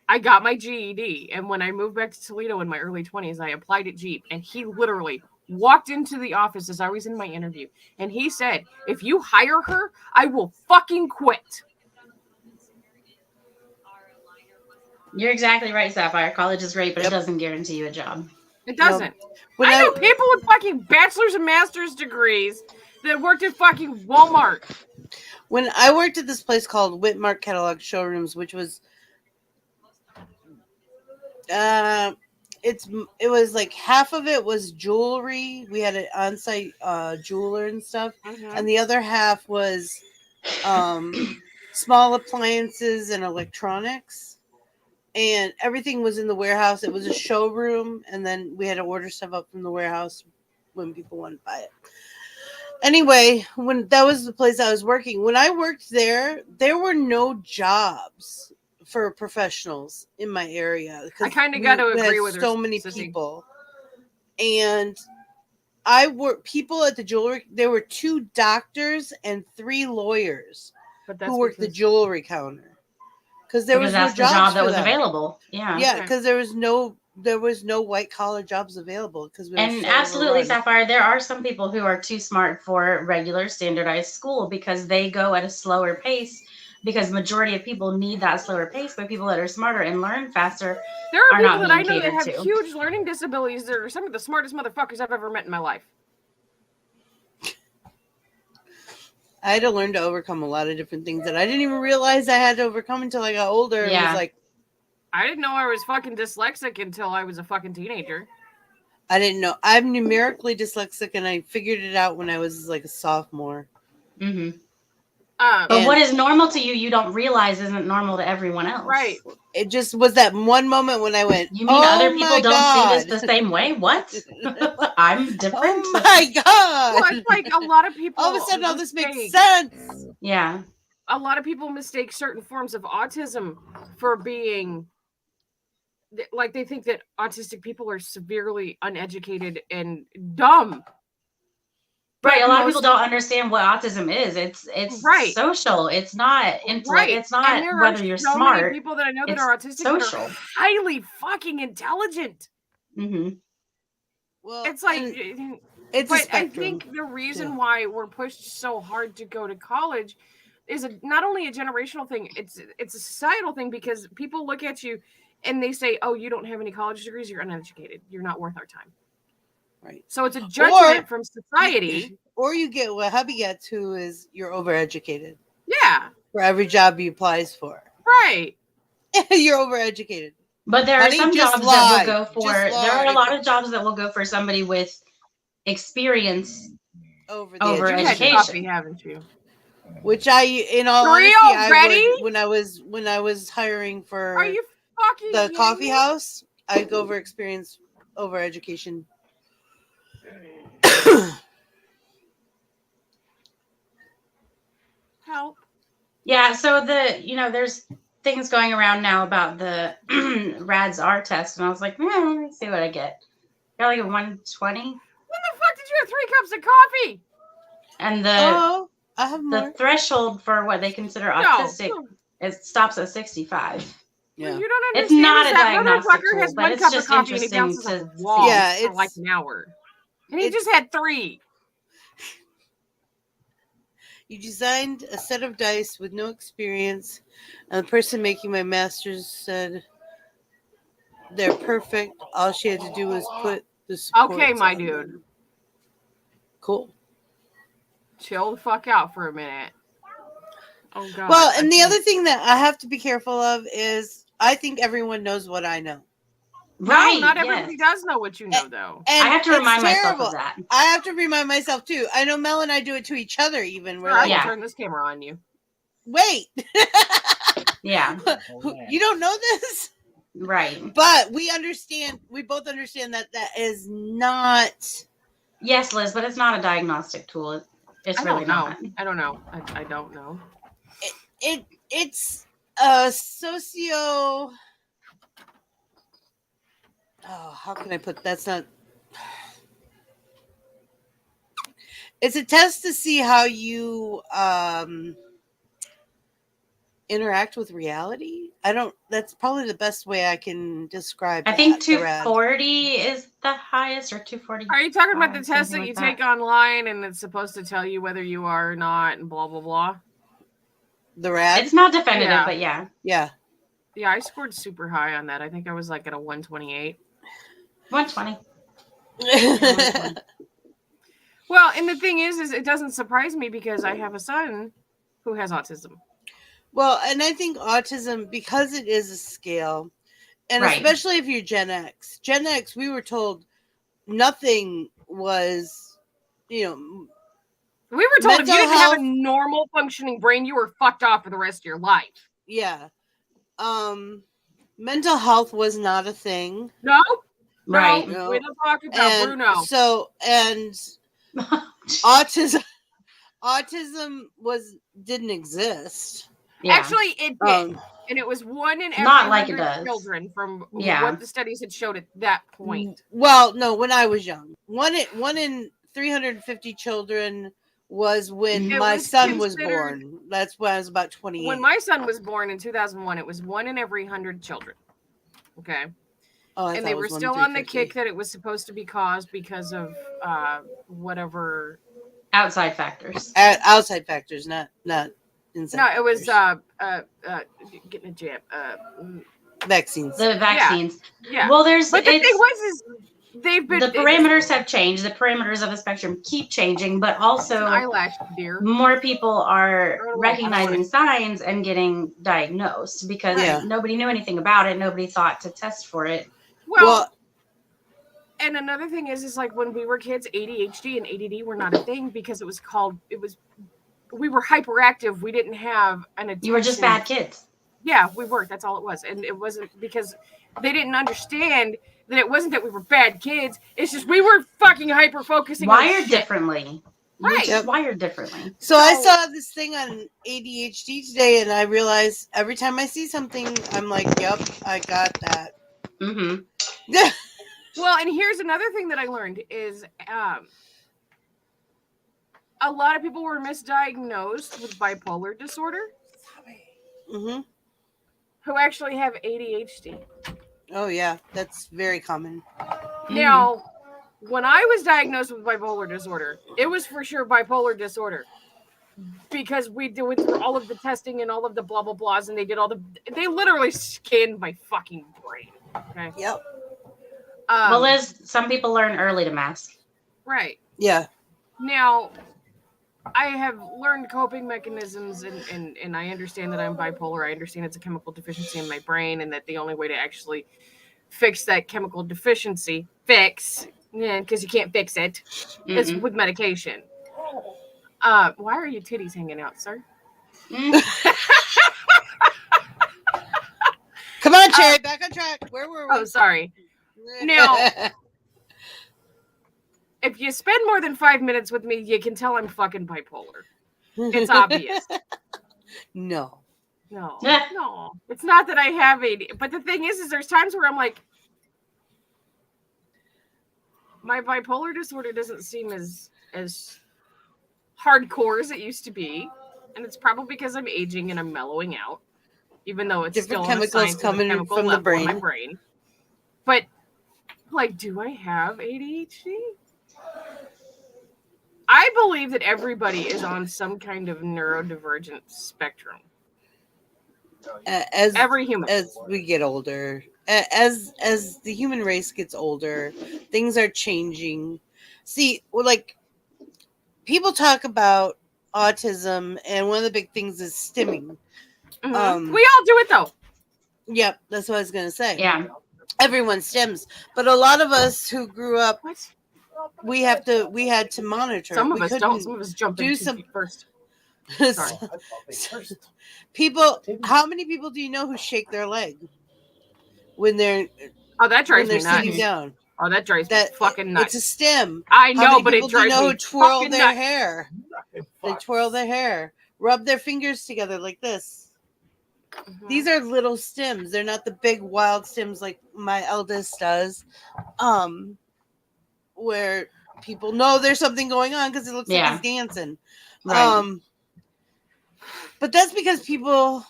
I got my GED, and when I moved back to Toledo in my early 20s, I applied at Jeep, and he literally walked into the office as I was in my interview, and he said, if you hire her, I will fucking quit.
You're exactly right, Sapphire. College is great, but it doesn't guarantee you a job.
It doesn't. I know people with fucking bachelor's and master's degrees that worked at fucking Walmart.
When I worked at this place called Whitmark Catalog Showrooms, which was, it was like half of it was jewelry. We had an on-site jeweler and stuff, and the other half was small appliances and electronics, and everything was in the warehouse. It was a showroom, and then we had to order stuff up from the warehouse when people wanted to buy it. Anyway, when that was the place I was working, when I worked there were no jobs for professionals in my area.
I kind of got to agree with
so many people. And people at the jewelry, there were 2 doctors and 3 lawyers who worked the jewelry counter. Because there was no jobs
the job that was
them.
Available. Yeah.
Yeah, because there was no white collar jobs available
and absolutely, Sapphire, there are some people who are too smart for regular standardized school because they go at a slower pace because majority of people need that slower pace, but people that are smarter and learn faster
there are people
not
that I know
that
have huge learning disabilities that are some of the smartest motherfuckers I've ever met in my life.
I had to learn to overcome a lot of different things that I didn't even realize I had to overcome until I got older.
Yeah.
It was like,
I didn't know I was fucking dyslexic until I was a fucking teenager.
I didn't know. I'm numerically dyslexic, and I figured it out when I was like a sophomore.
Mm-hmm. But what is normal to you, you don't realize isn't normal to everyone else.
Right.
It just was that one moment when I went,
you mean other people don't see this the same way? What? I'm different?
Oh my God.
Well, it's like a lot of people.
All of a sudden, all this makes sense.
Yeah.
A lot of people mistake certain forms of autism for being, like, they think that autistic people are severely uneducated and dumb.
Right, a lot of people don't understand what autism is. It's
right.
Social. It's not intellect. Right. It's not whether you're
so
smart.
Many people that I know that are autistic
social.
That are highly fucking intelligent.
Mm-hmm.
Well,
it's like
it's
but I think the reason why we're pushed so hard to go to college is not only a generational thing, it's a societal thing, because people look at you and they say, "Oh, you don't have any college degrees. You're uneducated. You're not worth our time."
Right.
So it's a judgment from society.
Or you get what hubby gets, who is you're overeducated.
Yeah.
For every job he applies for.
Right.
You're overeducated.
But there are some jobs that will go for. There are a lot of jobs that will go for somebody with experience over education.
You've had coffee, haven't you?
Which in all honesty, I would, when I was hiring for
Are you fucking
the Coffeehouse, I'd go over experience over education.
Help.
Yeah, so there's things going around now about the RADS R test, and I was like, let me see what I get. Got like a 120.
When the fuck did you have 3 cups of coffee?
And
I have more.
The threshold for what they consider autistic it stops at 65.
Yeah. Well, you don't understand.
It's not a
that
diagnostic
motherfucker
tool,
has
but
one
it's
cup
just
of coffee and he
interesting
bounces
to
off the wall
see.
for like an hour. And he just had 3.
You designed a set of dice with no experience, and the person making my masters said they're perfect. All she had to do was put the supports
Okay, my
on
dude.
them. Cool.
Chill the fuck out for a minute. Oh god.
Well, and the other thing that I have to be careful of is I think everyone knows what I know.
Right.
No, not everybody does know what you know, though.
And
I have to remind myself of that.
I have to remind myself too. I know Mel and I do it to each other. Even
I will turn this camera on you.
Wait.
Yeah.
You don't know this,
right?
But we understand. We both understand that is not.
Yes, Liz, but it's not a diagnostic tool. It's really not.
I don't know. I don't know.
It's a socio. Oh, how can I put that's not. It's a test to see how you interact with reality. That's probably the best way I can describe
I think 240 is the highest, or 240.
Are you talking about the test that you take online and it's supposed to tell you whether you are or not and blah, blah, blah?
The RAD?
It's not definitive, but yeah.
Yeah.
Yeah, I scored super high on that. I think I was like at a 128.
120.
Well, and the thing is it doesn't surprise me because I have a son who has autism.
Well, and I think autism, because it is a scale, and especially if you're Gen X, we were told nothing was, we were
told if you didn't have a normal functioning brain, you were fucked off for the rest of your life.
Yeah. Mental health was not a thing.
No?
Right.
No. We don't talk about Bruno.
So, and autism didn't exist.
Yeah.
Actually, it did. And it was 1 in every
not like
100 children from what the studies had showed at that point.
Well, no, when I was young. 1 in 350 children was when my son was born. That's when I was about 28.
When my son was born in 2001, it was 1 in every 100 children. Okay.
Oh,
and they were still on the kick that it was supposed to be caused because of whatever
outside factors.
Outside factors, not inside.
No, it was getting a jab.
Vaccines.
The vaccines.
Yeah.
Well,
but the thing was they've been
the parameters have changed. The parameters of the spectrum keep changing, but also
eyelash, dear.
More people are recognizing signs and getting diagnosed because nobody knew anything about it. Nobody thought to test for it.
Well, and another thing is like when we were kids, ADHD and ADD were not a thing because we were hyperactive. We didn't have an attention.
You were just bad kids.
Yeah, we were. That's all it was. And it wasn't because they didn't understand that it wasn't that we were bad kids. It's just we were fucking hyper-focusing.
Wired differently.
Right.
Just wired differently.
So I saw this thing on ADHD today, and I realized every time I see something, I'm like, yep, I got that.
Mm-hmm.
Well, and here's another thing that I learned is a lot of people were misdiagnosed with bipolar disorder.
Mm-hmm.
Who actually have ADHD.
Oh, yeah. That's very common.
Now, when I was diagnosed with bipolar disorder, it was for sure bipolar disorder. because we went through all of the testing and all of the blah blah blahs, and they literally scanned my fucking brain. Okay.
Yep.
Well, Liz, some people learn early to mask.
Right.
Yeah.
Now, I have learned coping mechanisms, and I understand that I'm bipolar. I understand it's a chemical deficiency in my brain, and that the only way to actually fix that chemical deficiency, because you can't fix it, is with medication. Why are your titties hanging out, sir?
Come on, Cherry, back on track. Where were we?
Oh, sorry. Now, if you spend more than 5 minutes with me, you can tell I'm fucking bipolar. It's obvious.
No.
It's not that I have AD. But the thing is there's times where I'm like, my bipolar disorder doesn't seem as hardcore as it used to be. And it's probably because I'm aging and I'm mellowing out. Even though it's
different
still
chemicals coming
chemical
from the brain.
In my brain. But, like, do I have ADHD? I believe that everybody is on some kind of neurodivergent spectrum.
As
every human,
as we get older, as the human race gets older, things are changing. See, like, people talk about autism, and one of the big things is stimming.
Mm-hmm. We all do it though.
Yep, that's what I was gonna say.
Yeah,
everyone stims, but a lot of us who grew up, we had to monitor.
Some of us don't. Some of us jump
do
some first.
Sorry. People, how many people do you know who shake their leg when they're?
Oh, that drives me nuts.
Sitting down.
Oh, that drives me fucking nuts.
It's a stim.
I know, but it drives me
who twirl their
nuts.
hair? They twirl their hair, rub their fingers together like this. Mm-hmm. These are little stems. They're not the big wild stems like my eldest does. Where people know there's something going on because it looks like he's dancing. Right. But that's because people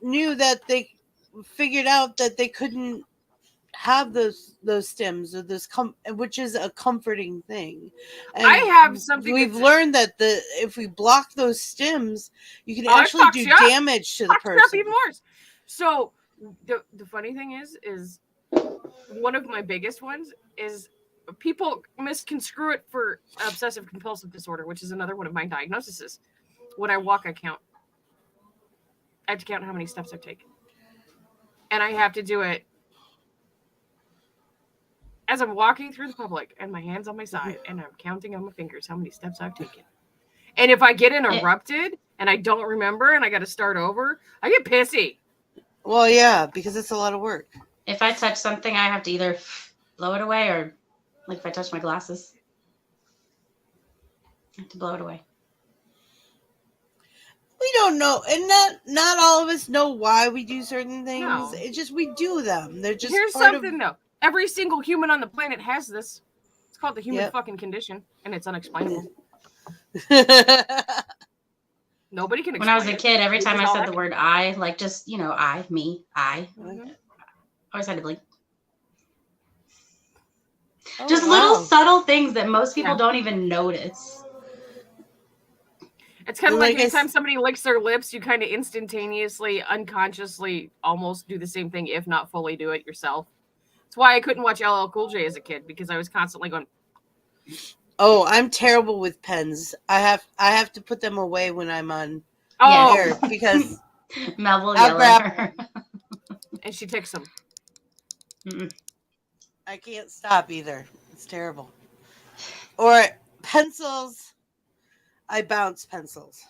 knew that they figured out that they couldn't have those stems, or those which is a comforting thing. And
I have something.
We've learned that if we block those stems, you can actually do damage to the person.
Even worse. So the funny thing is one of my biggest ones is people misconstrue it for obsessive compulsive disorder, which is another one of my diagnoses. When I walk, I count. I have to count how many steps I've taken, and I have to do it as I'm walking through the public, and my hands on my side, and I'm counting on my fingers how many steps I've taken. And if I get interrupted and I don't remember and I got to start over, I get pissy.
Well, yeah, because it's a lot of work.
If I touch something, I have to either blow it away, or like if I touch my glasses, I have to blow it away.
We don't know, and not all of us know why we do certain things. No. It's just we do them. They're just
here's something though. Every single human on the planet has this. It's called the human fucking condition, and it's unexplainable. Nobody can explain it.
When I was a kid, every time I said the word I, like just, I, me, I, always had to blink. Just little subtle things that most people don't even notice.
It's kind of like anytime somebody licks their lips, you kind of instantaneously, unconsciously almost do the same thing, if not fully do it yourself. That's why I couldn't watch LL Cool J as a kid, because I was constantly going.
Oh, I'm terrible with pens. I have to put them away when I'm on air because
Mel will yell at her.
And she takes them.
Mm-mm. I can't stop either. It's terrible. Or pencils. I bounce pencils.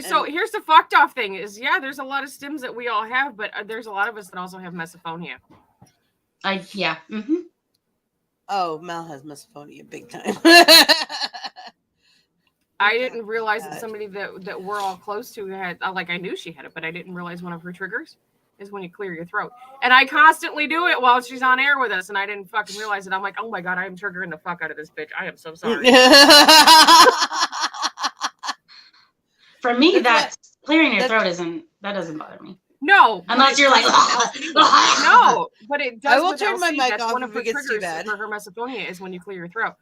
So here's the fucked off thing is, there's a lot of stims that we all have, but there's a lot of us that also have misophonia.
Mm-hmm.
Oh, Mel has misophonia big time.
I didn't realize that somebody that we're all close to had, I knew she had it, but I didn't realize one of her triggers is when you clear your throat. And I constantly do it while she's on air with us, and I didn't fucking realize it. I'm like, oh my God, I am triggering the fuck out of this bitch. I am so sorry.
For me, clearing your throat doesn't bother me.
No.
Unless you're like,
no, but it does.
I will turn my mic off
one of
if
her
it gets too
triggers
bad.
for her misophonia is when you clear your throat.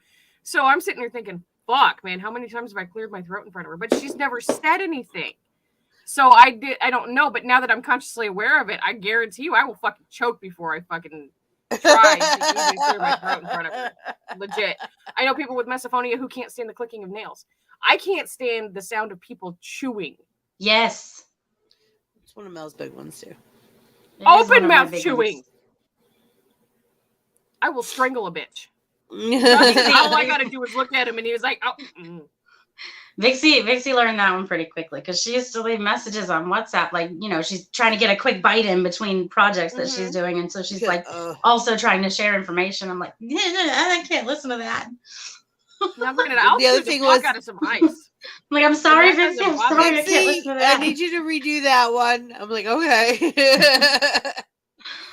So I'm sitting there thinking, fuck, man, how many times have I cleared my throat in front of her? But she's never said anything. So I don't know, but now that I'm consciously aware of it, I guarantee you I will fucking choke before I fucking try to even clear my throat in front of her. Legit. I know people with misophonia who can't stand the clicking of nails. I can't stand the sound of people chewing.
Yes.
It's one of Mel's big ones too.
Open mouth chewing. I will strangle a bitch. All I gotta do is look at him, and he was like, "Oh."
Vixie learned that one pretty quickly because she used to leave messages on WhatsApp, like, you know, she's trying to get a quick bite in between projects that she's doing, and so she's like also trying to share information. I'm like, I can't listen to that.
Now, granted, the other thing was out of some ice.
I'm like, I'm sorry, Vixie. I'm sorry, I can't listen to that.
I need you to redo that one. I'm like, okay.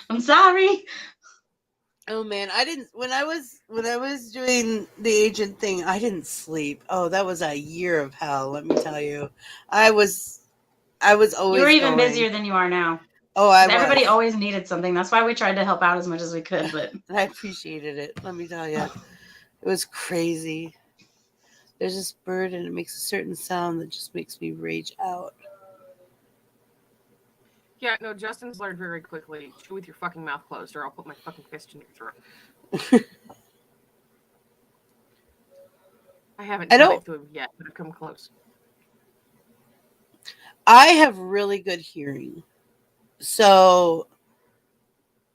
I'm sorry.
Oh man, I didn't when I was doing the agent thing, I didn't sleep. Oh, that was a year of hell, let me tell you. I was always
You were even busier than you are now.
Oh,
everybody always needed something. That's why we tried to help out as much as we could, but
I appreciated it. Let me tell you. It was crazy. There's this bird and it makes a certain sound that just makes me rage out.
Yeah, no, Justin's learned very quickly. Chew with your fucking mouth closed, or I'll put my fucking fist in your throat. I haven't done it to him yet, but I've come close.
I have really good hearing. So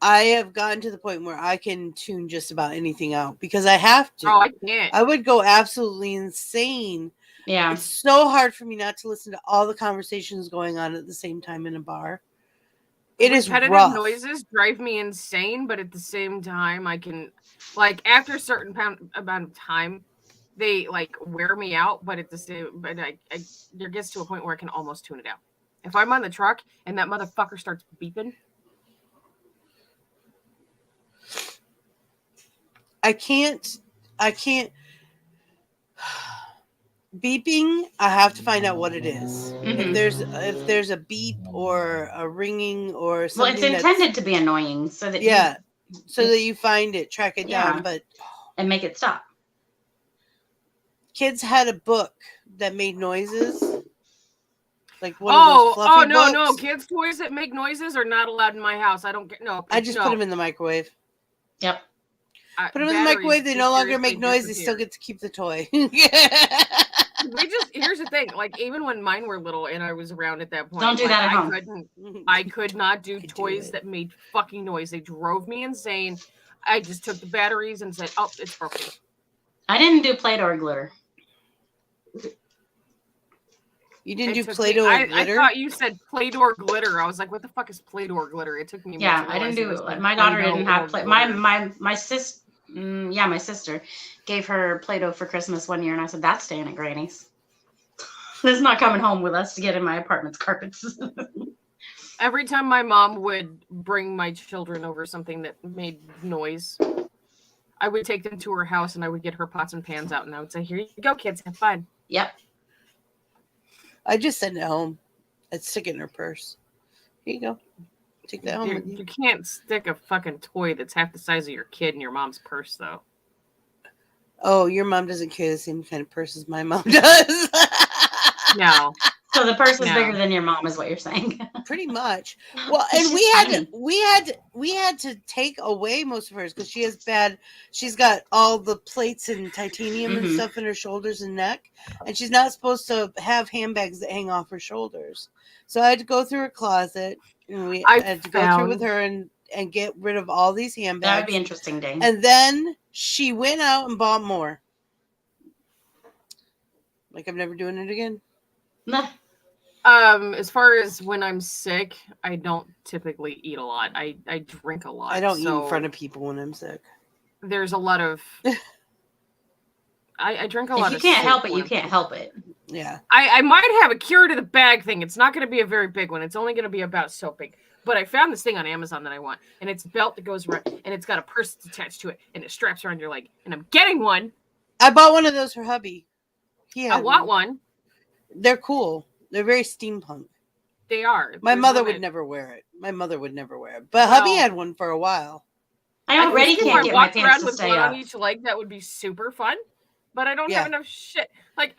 I have gotten to the point where I can tune just about anything out because I have to.
Oh, I can't.
I would go absolutely insane.
Yeah.
It's so hard for me not to listen to all the conversations going on at the same time in a bar. It is rough.
Repetitive noises drive me insane, but at the same time, I can, like, after a certain amount of time, they, like, wear me out, but at the same, but there gets to a point where I can almost tune it out. If I'm on the truck and that motherfucker starts beeping,
I can't beeping, I have to find out what it is.
Mm-hmm.
If there's a beep or a ringing or something.
Well, it's intended to be annoying so that
that you find it, track it down,
and make it stop.
Kids had a book that made noises. Like one of those fluffy books.
No, kids' toys that make noises are not allowed in my house. I don't get
I just put them in the microwave.
Yep.
Put them in the microwave. They no longer make noise. They still get to keep the toy.
Here's the thing. Like, even when mine were little and I was around at that point,
don't do that at home.
I could not do toys that made fucking noise. They drove me insane. I just took the batteries and said, "Oh, it's broken."
I didn't do Play-Doh or glitter.
You didn't do Play-Doh or glitter?
I thought you said Play-Doh or glitter. I was like, what the fuck is Play-Doh or glitter? It took me.
Yeah, I didn't do. My daughter didn't have Play. My sister. My sister gave her Play-Doh for Christmas one year, and I said, "That's staying at Granny's. It's not coming home with us to get in my apartment's carpets."
Every time my mom would bring my children over something that made noise, I would take them to her house and I would get her pots and pans out, and I would say, "Here you go, kids, have fun."
Yep.
I just send it home. I'd stick it in her purse. Here you go. Take that home with you.
You can't stick a fucking toy that's half the size of your kid in your mom's purse, though.
Oh, your mom doesn't carry the same kind of purse as my mom does.
No.
So the purse is bigger than your mom, is what you're saying.
Pretty much. Well, and we had to take away most of hers because she's got all the plates and titanium and stuff in her shoulders and neck, and she's not supposed to have handbags that hang off her shoulders. So I had to go through her closet, and I had to go through with her and get rid of all these handbags.
That would be interesting, Dane.
And then she went out and bought more. Like, I'm never doing it again.
Nah.
As far as when I'm sick, I don't typically eat a lot. I drink a lot.
I don't eat in front of people when I'm sick.
There's a lot of I drink a lot of
If you can't help it, you can't help it.
Yeah.
I might have a cure to the bag thing. It's not going to be a very big one. It's only going to be about so big. But I found this thing on Amazon that I want, and it's a belt that goes around, and it's got a purse attached to it, and it straps around your leg. And I'm getting one.
I bought one of those for hubby.
I want one.
They're cool. They're very steampunk.
They are.
My mother would never wear it. But hubby had one for a while.
I already can't get my pants to stay
one
up.
on each leg. That would be super fun. but I don't
Yeah.
have enough shit. Like,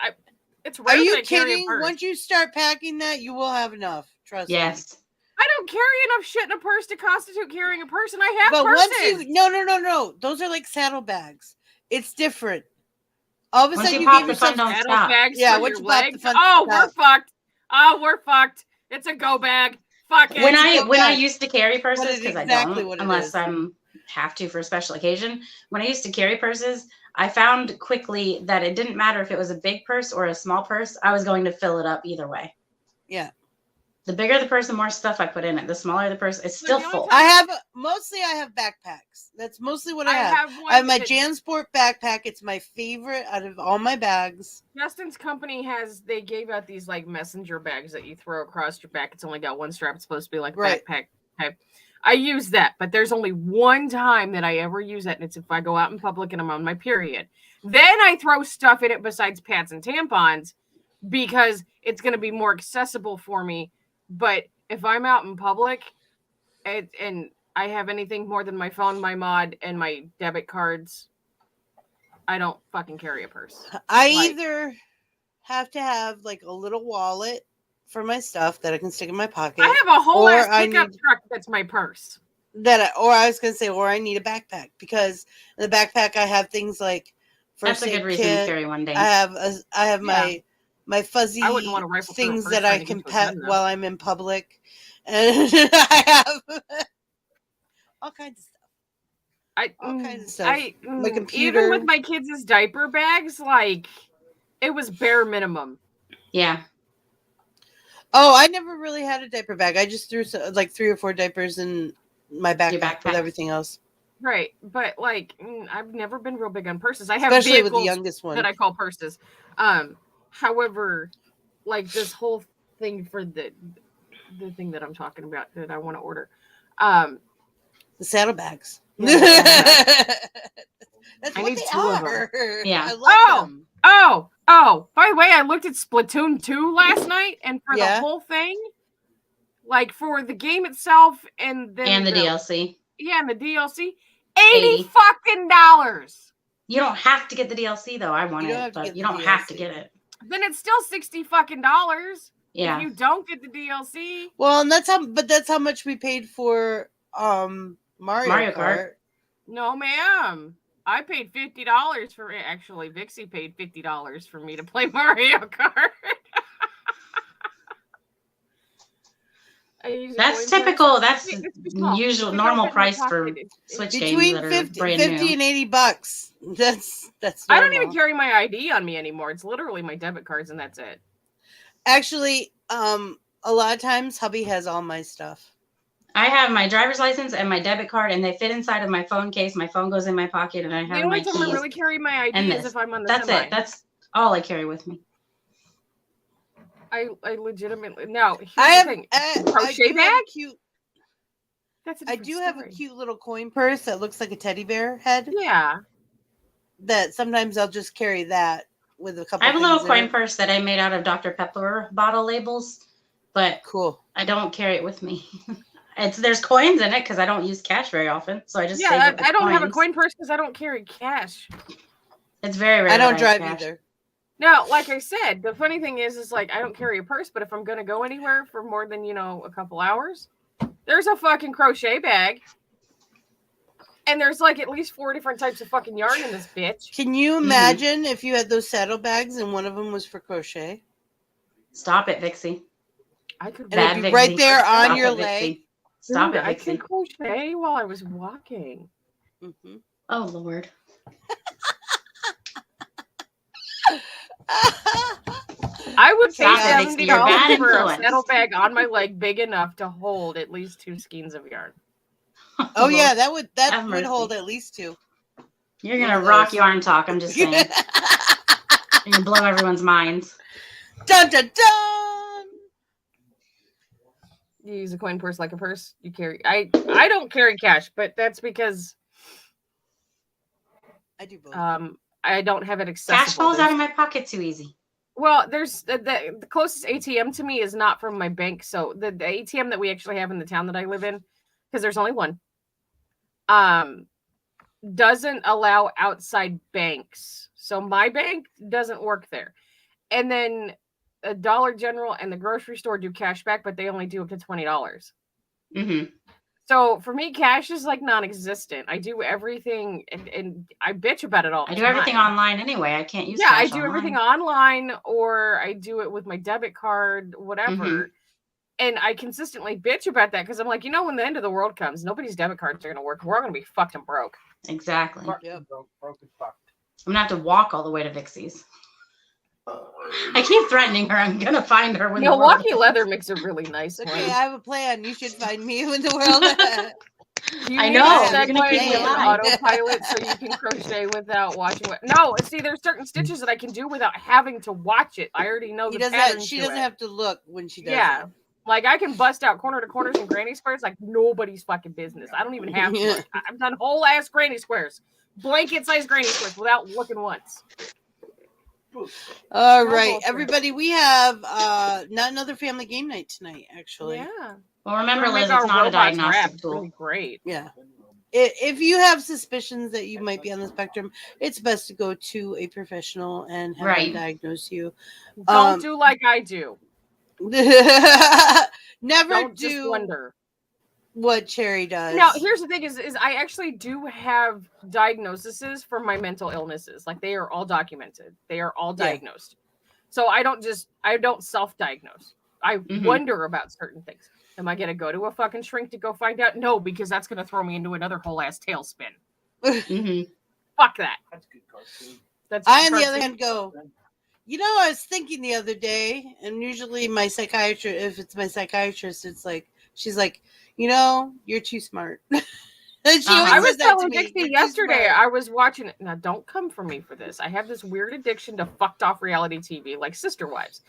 it's
Are
rare that
you
I carry a
kidding?
purse.
Once you start packing that, you will have enough. Trust me.
Yes.
I don't carry enough shit in a purse to constitute carrying a purse, and I have
But
purses.
once you no, those are like saddlebags. It's different. All of a
Once
sudden
you
you
pop
give
the
yourself
fun don't stop.
Saddlebags
Yeah,
for
once
your
you pop the
legs.
fun
Oh,
stop.
we're fucked. Oh, we're fucked. It's a go bag. Fuck it.
When
It's a
I
go
when I
bag.
used to carry purses,
is
because
exactly
I don't
what it
unless
is.
I'm have to for a special occasion. When I used to carry purses, I found quickly that it didn't matter if it was a big purse or a small purse. I was going to fill it up either way.
Yeah.
The bigger the purse, the more stuff I put in it. The smaller the purse, it's still full.
I have backpacks. That's mostly what I have. I have my JanSport backpack. It's my favorite out of all my bags.
Justin's company they gave out these like messenger bags that you throw across your back. It's only got one strap. It's supposed to be like a backpack type. I use that, but there's only one time that I ever use that, and it's if I go out in public and I'm on my period. Then I throw stuff in it besides pads and tampons because it's going to be more accessible for me. But if I'm out in public and I have anything more than my phone, my mod, and my debit cards, I don't fucking carry a purse.
I either have to have like a little wallet for my stuff that I can stick in my pocket.
I have a whole ass pickup truck that's my purse.
Or I need a backpack because in the backpack I have things like
first aid kit. That's a good reason to carry one day.
I have my fuzzy things that I can pet while I'm in public, and I have all kinds of stuff. My computer.
Even with my kids' diaper bags, like it was bare minimum.
Yeah.
Oh, I never really had a diaper bag. I just threw like 3 or 4 diapers in my backpack with everything else.
Right, but like I've never been real big on purses. I have
especially with the youngest one
that I call purses. However, like this whole thing for the thing that I'm talking about that I want to order,
the saddlebags.
Yeah,
that's
I
what
need
they
2
are.
of them.
Yeah.
I love them.
Oh! By the way, I looked at Splatoon 2 last night, and for the whole thing, like for the game itself, and then
the DLC.
Yeah, and the DLC, $80 fucking dollars.
You don't have to get the DLC though. I want it, but you don't have to get it.
Then it's still $60 fucking dollars.
Yeah.
If you don't get the DLC.
Well, and that's how much we paid for Mario Kart.
No, ma'am. I paid $50 for it. Actually, Vixie paid $50 for me to play Mario Kart.
That's typical. That's usual normal price for Switch games that are brand new.
$50 and $80. That's normal.
I don't even carry my ID on me anymore. It's literally my debit cards and that's it.
Actually, a lot of times hubby has all my stuff.
I have my driver's license and my debit card, and they fit inside of my phone case. My phone goes in my pocket, and I have my keys.
The only time I really carry my ID is if I'm on the
That's
semi.
it. That's all I carry with me.
I legitimately now.
I have
crochet bag.
I do have a cute little coin purse that looks like a teddy bear head.
Yeah.
That sometimes I'll just carry that with a couple.
I have a little coin purse that I made out of Dr. Pepper bottle labels, but
cool.
I don't carry it with me. There's coins in it because I don't use cash very often, so I just save it with
I don't
coins.
have a coin purse because I don't carry cash.
It's very rare.
I don't drive either.
Now, like I said, the funny thing is like I don't carry a purse, but if I'm gonna go anywhere for more than a couple hours, there's a fucking crochet bag, and there's like at least 4 different types of fucking yarn in this bitch.
Can you imagine if you had those saddlebags and one of them was for crochet?
Stop it, Vixie.
I could
it'd be right there on your leg.
Stop it, Vixie.
I could crochet while I was walking.
Mm-hmm.
Oh Lord.
I would pay
$70
for a saddlebag on my leg big enough to hold at least 2 skeins of yarn.
Oh yeah, that would hold at least 2.
You're gonna rock yarn talk. I'm just saying. You're gonna blow everyone's minds.
Dun dun dun.
You use a coin purse like a purse. You carry. I don't carry cash, but that's because
I do both.
I don't have it accessible.
Cash falls out of my pocket too easy.
Well, there's the closest ATM to me is not from my bank. So the ATM that we actually have in the town that I live in, because there's only one, doesn't allow outside banks. So my bank doesn't work there. And then a Dollar General and the grocery store do cash back, but they only do up to $20.
Mm-hmm.
So for me, cash is like non-existent. I do everything, and I bitch about it all the
I do
time.
everything online anyway. I can't use
Yeah, I
cash
do
online.
everything online, or I do it with my debit card, whatever.
Mhm.
And I consistently bitch about that because I'm like, when the end of the world comes, nobody's debit cards are going to work. We're all going to be fucked and broke.
Exactly.
Yep.
Broke and fucked.
I'm gonna have to walk all the way to Vixie's. I keep threatening her. I'm gonna find her when the
Milwaukee
world
leather makes a really nice one.
Okay, I have a plan. You should find me when the world.
You
I
need
know,
to
you're gonna
segue
keep me
into
alive.
autopilot so you can crochet without watching it. No, see, there's certain stitches that I can do without having to watch it. I already know
He
the
doesn't.
pattern.
She
to
doesn't
it.
have to look when she does.
Yeah.
it.
Like I can bust out corner to corners and granny squares like nobody's fucking business. I don't even have to. Look. I've done whole ass granny squares, blanket size granny squares without looking once.
All
No
right,
bullshit.
everybody. We have not another family game night tonight. Actually,
Yeah.
Well, remember,
We're gonna
Liz,
make
it's
our
not a
robots rap.
diagnostic
It's
tool.
really great.
yeah. If you have suspicions that you might be on the spectrum, it's best to go to a professional and have
Right.
them diagnose you.
Don't do like I do.
Never
Don't
do
just wonder.
what Cherry does.
Now, here's the thing: is I actually do have diagnoses for my mental illnesses. Like they are all documented. They are all
Yeah.
diagnosed. So I don't self-diagnose. I wonder about certain things. Am I gonna go to a fucking shrink to go find out? No, because that's gonna throw me into another whole ass tailspin.
Mm-hmm.
Fuck that.
That's a good cartoon.
That's
I, on the other
cartoon.
hand, go. I was thinking the other day, and usually my psychiatrist, if it's my psychiatrist, it's like she's like, you're too smart. And she always
I was
says that to
telling
me,
Dixie
"You're too
yesterday,
smart."
I was watching it. Now, don't come for me for this. I have this weird addiction to fucked off reality TV, like Sister Wives.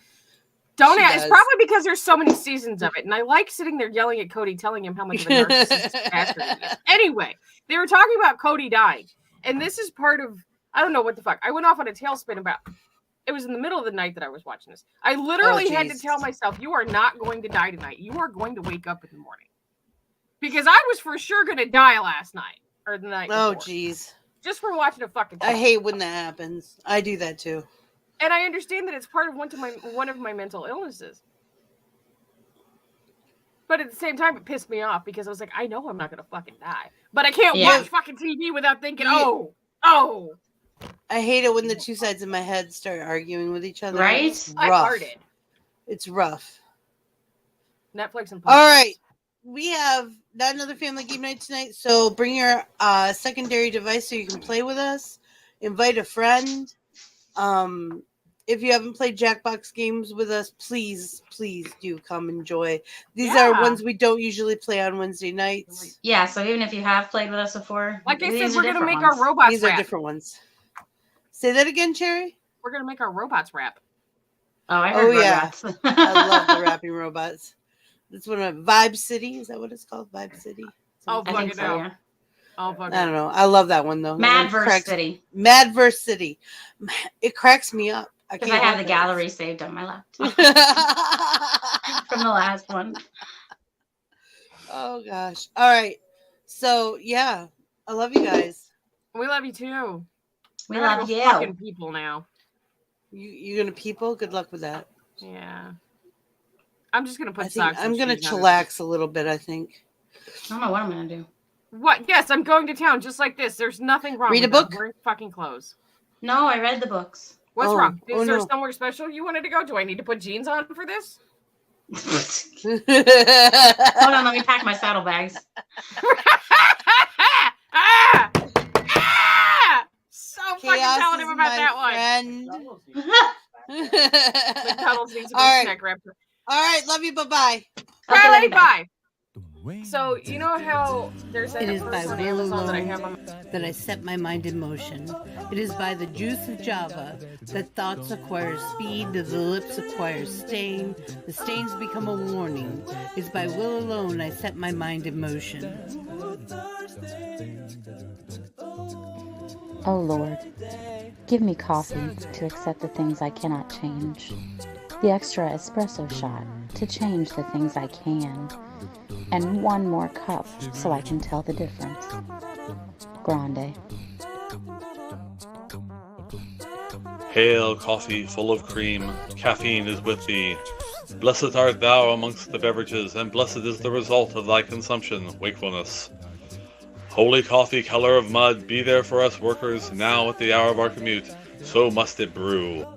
Don't
She
ask. It's
does.
probably because there's so many seasons of it, and I like sitting there yelling at Cody, telling him how much of a narcissistic bastard he is. Anyway, they were talking about Cody dying, and this is part of, I don't know what the fuck. I went off on a tailspin about, it was in the middle of the night that I was watching this. I literally had to
jeez.
tell myself, you are not going to die tonight. You are going to wake up in the morning. Because I was for sure going to die last night, or the night
Oh,
before.
jeez.
Just from watching a fucking
I hate when that happens. I do that too.
And I understand that it's part of one of my mental illnesses. But at the same time, it pissed me off because I was like, I know I'm not going to fucking die. But I can't
Yeah.
watch fucking TV without thinking,
Yeah.
oh.
I hate it when the two sides of my head start arguing with each other.
Right?
It's
I
rough.
farted.
It's rough.
Netflix and
All right. We have not another family game night tonight, so bring your secondary device so you can play with us. Invite a friend. If you haven't played Jackbox games with us, please do come enjoy. These are
Yeah.
ones we don't usually play on Wednesday nights.
Yeah, so even if you have played with us before,
Like I
these
said,
are
we're going to
different
make
ones.
our robots
These
rap.
are different ones. Say that again, Cherry.
We're going to make our robots rap.
Oh, I heard
yeah.
robots.
I love the rapping robots. That's one of Vibe City. Is that what it's called? Vibe City?
Oh,
I
fuck
think
it
so,
now.
yeah.
Oh, fuck
I
it.
don't know. I love that one though. That one
Madverse
cracks-
City.
Madverse City. It cracks me up.
Because I have the gallery saved on my laptop from the last one.
Oh gosh. All right. So yeah, I love you guys.
We love you too.
We
I gotta
love
go
you.
fucking people now.
You're gonna people. Good luck with that.
Yeah. I'm just going to put
I think
socks
I'm
and
gonna
shoes on.
chillax a little bit. I think.
I don't know what I'm going to do.
What? Yes, I'm going to town just like this. There's nothing wrong
Read
with
a book?
that. Wearing fucking clothes.
No, I read the books.
What's
Oh,
wrong? Is
oh,
there
no.
somewhere special you wanted to go? Do I need to put jeans on for this?
Hold on, let me pack my saddlebags.
Ah! Ah! So fucking
Chaos
telling
is
him about
my
that one.
friend.
McDonald's needs a
All right.
snack wrap.
All right. Love you. Bye bye.
Okay,
Riley,
bye.
bye. So you know how there's that
It is by
person
will
on Amazon that I
alone
have on.
that I set my mind in motion. It is by the juice of Java that thoughts acquire speed, that the lips acquire stain, the stains become a warning. It is by will alone I set my mind in motion.
Oh Lord, give me coffee to accept the things I cannot change, the extra espresso shot to change the things I can, and one more cup so I can tell the difference. Grande.
Hail, coffee full of cream, caffeine is with thee. Blessed art thou amongst the beverages, and blessed is the result of thy consumption, wakefulness. Holy coffee, color of mud, be there for us workers, now at the hour of our commute, so must it brew.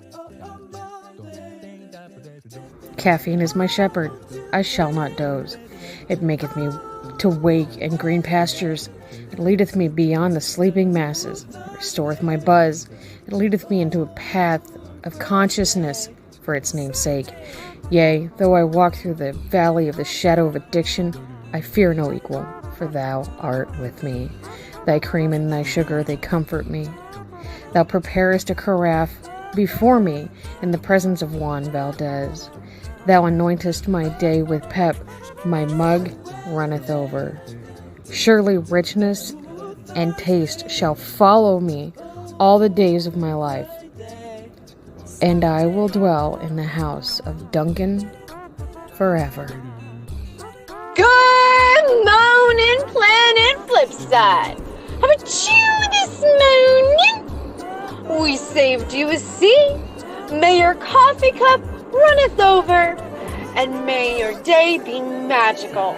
Caffeine is my shepherd, I shall not doze. It maketh me to wake in green pastures, it leadeth me beyond the sleeping masses, it restoreth my buzz, it leadeth me into a path of consciousness for its name's sake. Yea, though I walk through the valley of the shadow of addiction, I fear no equal, for thou art with me. Thy cream and thy sugar, they comfort me. Thou preparest a carafe before me in the presence of Juan Valdez. Thou anointest my day with pep, my mug runneth over. Surely richness and taste shall follow me all the days of my life, and I will dwell in the house of Duncan forever.
Good morning, Planet Flipside. How about you this morning? We saved you a seat. May your coffee cup runneth over, and may your day be magical.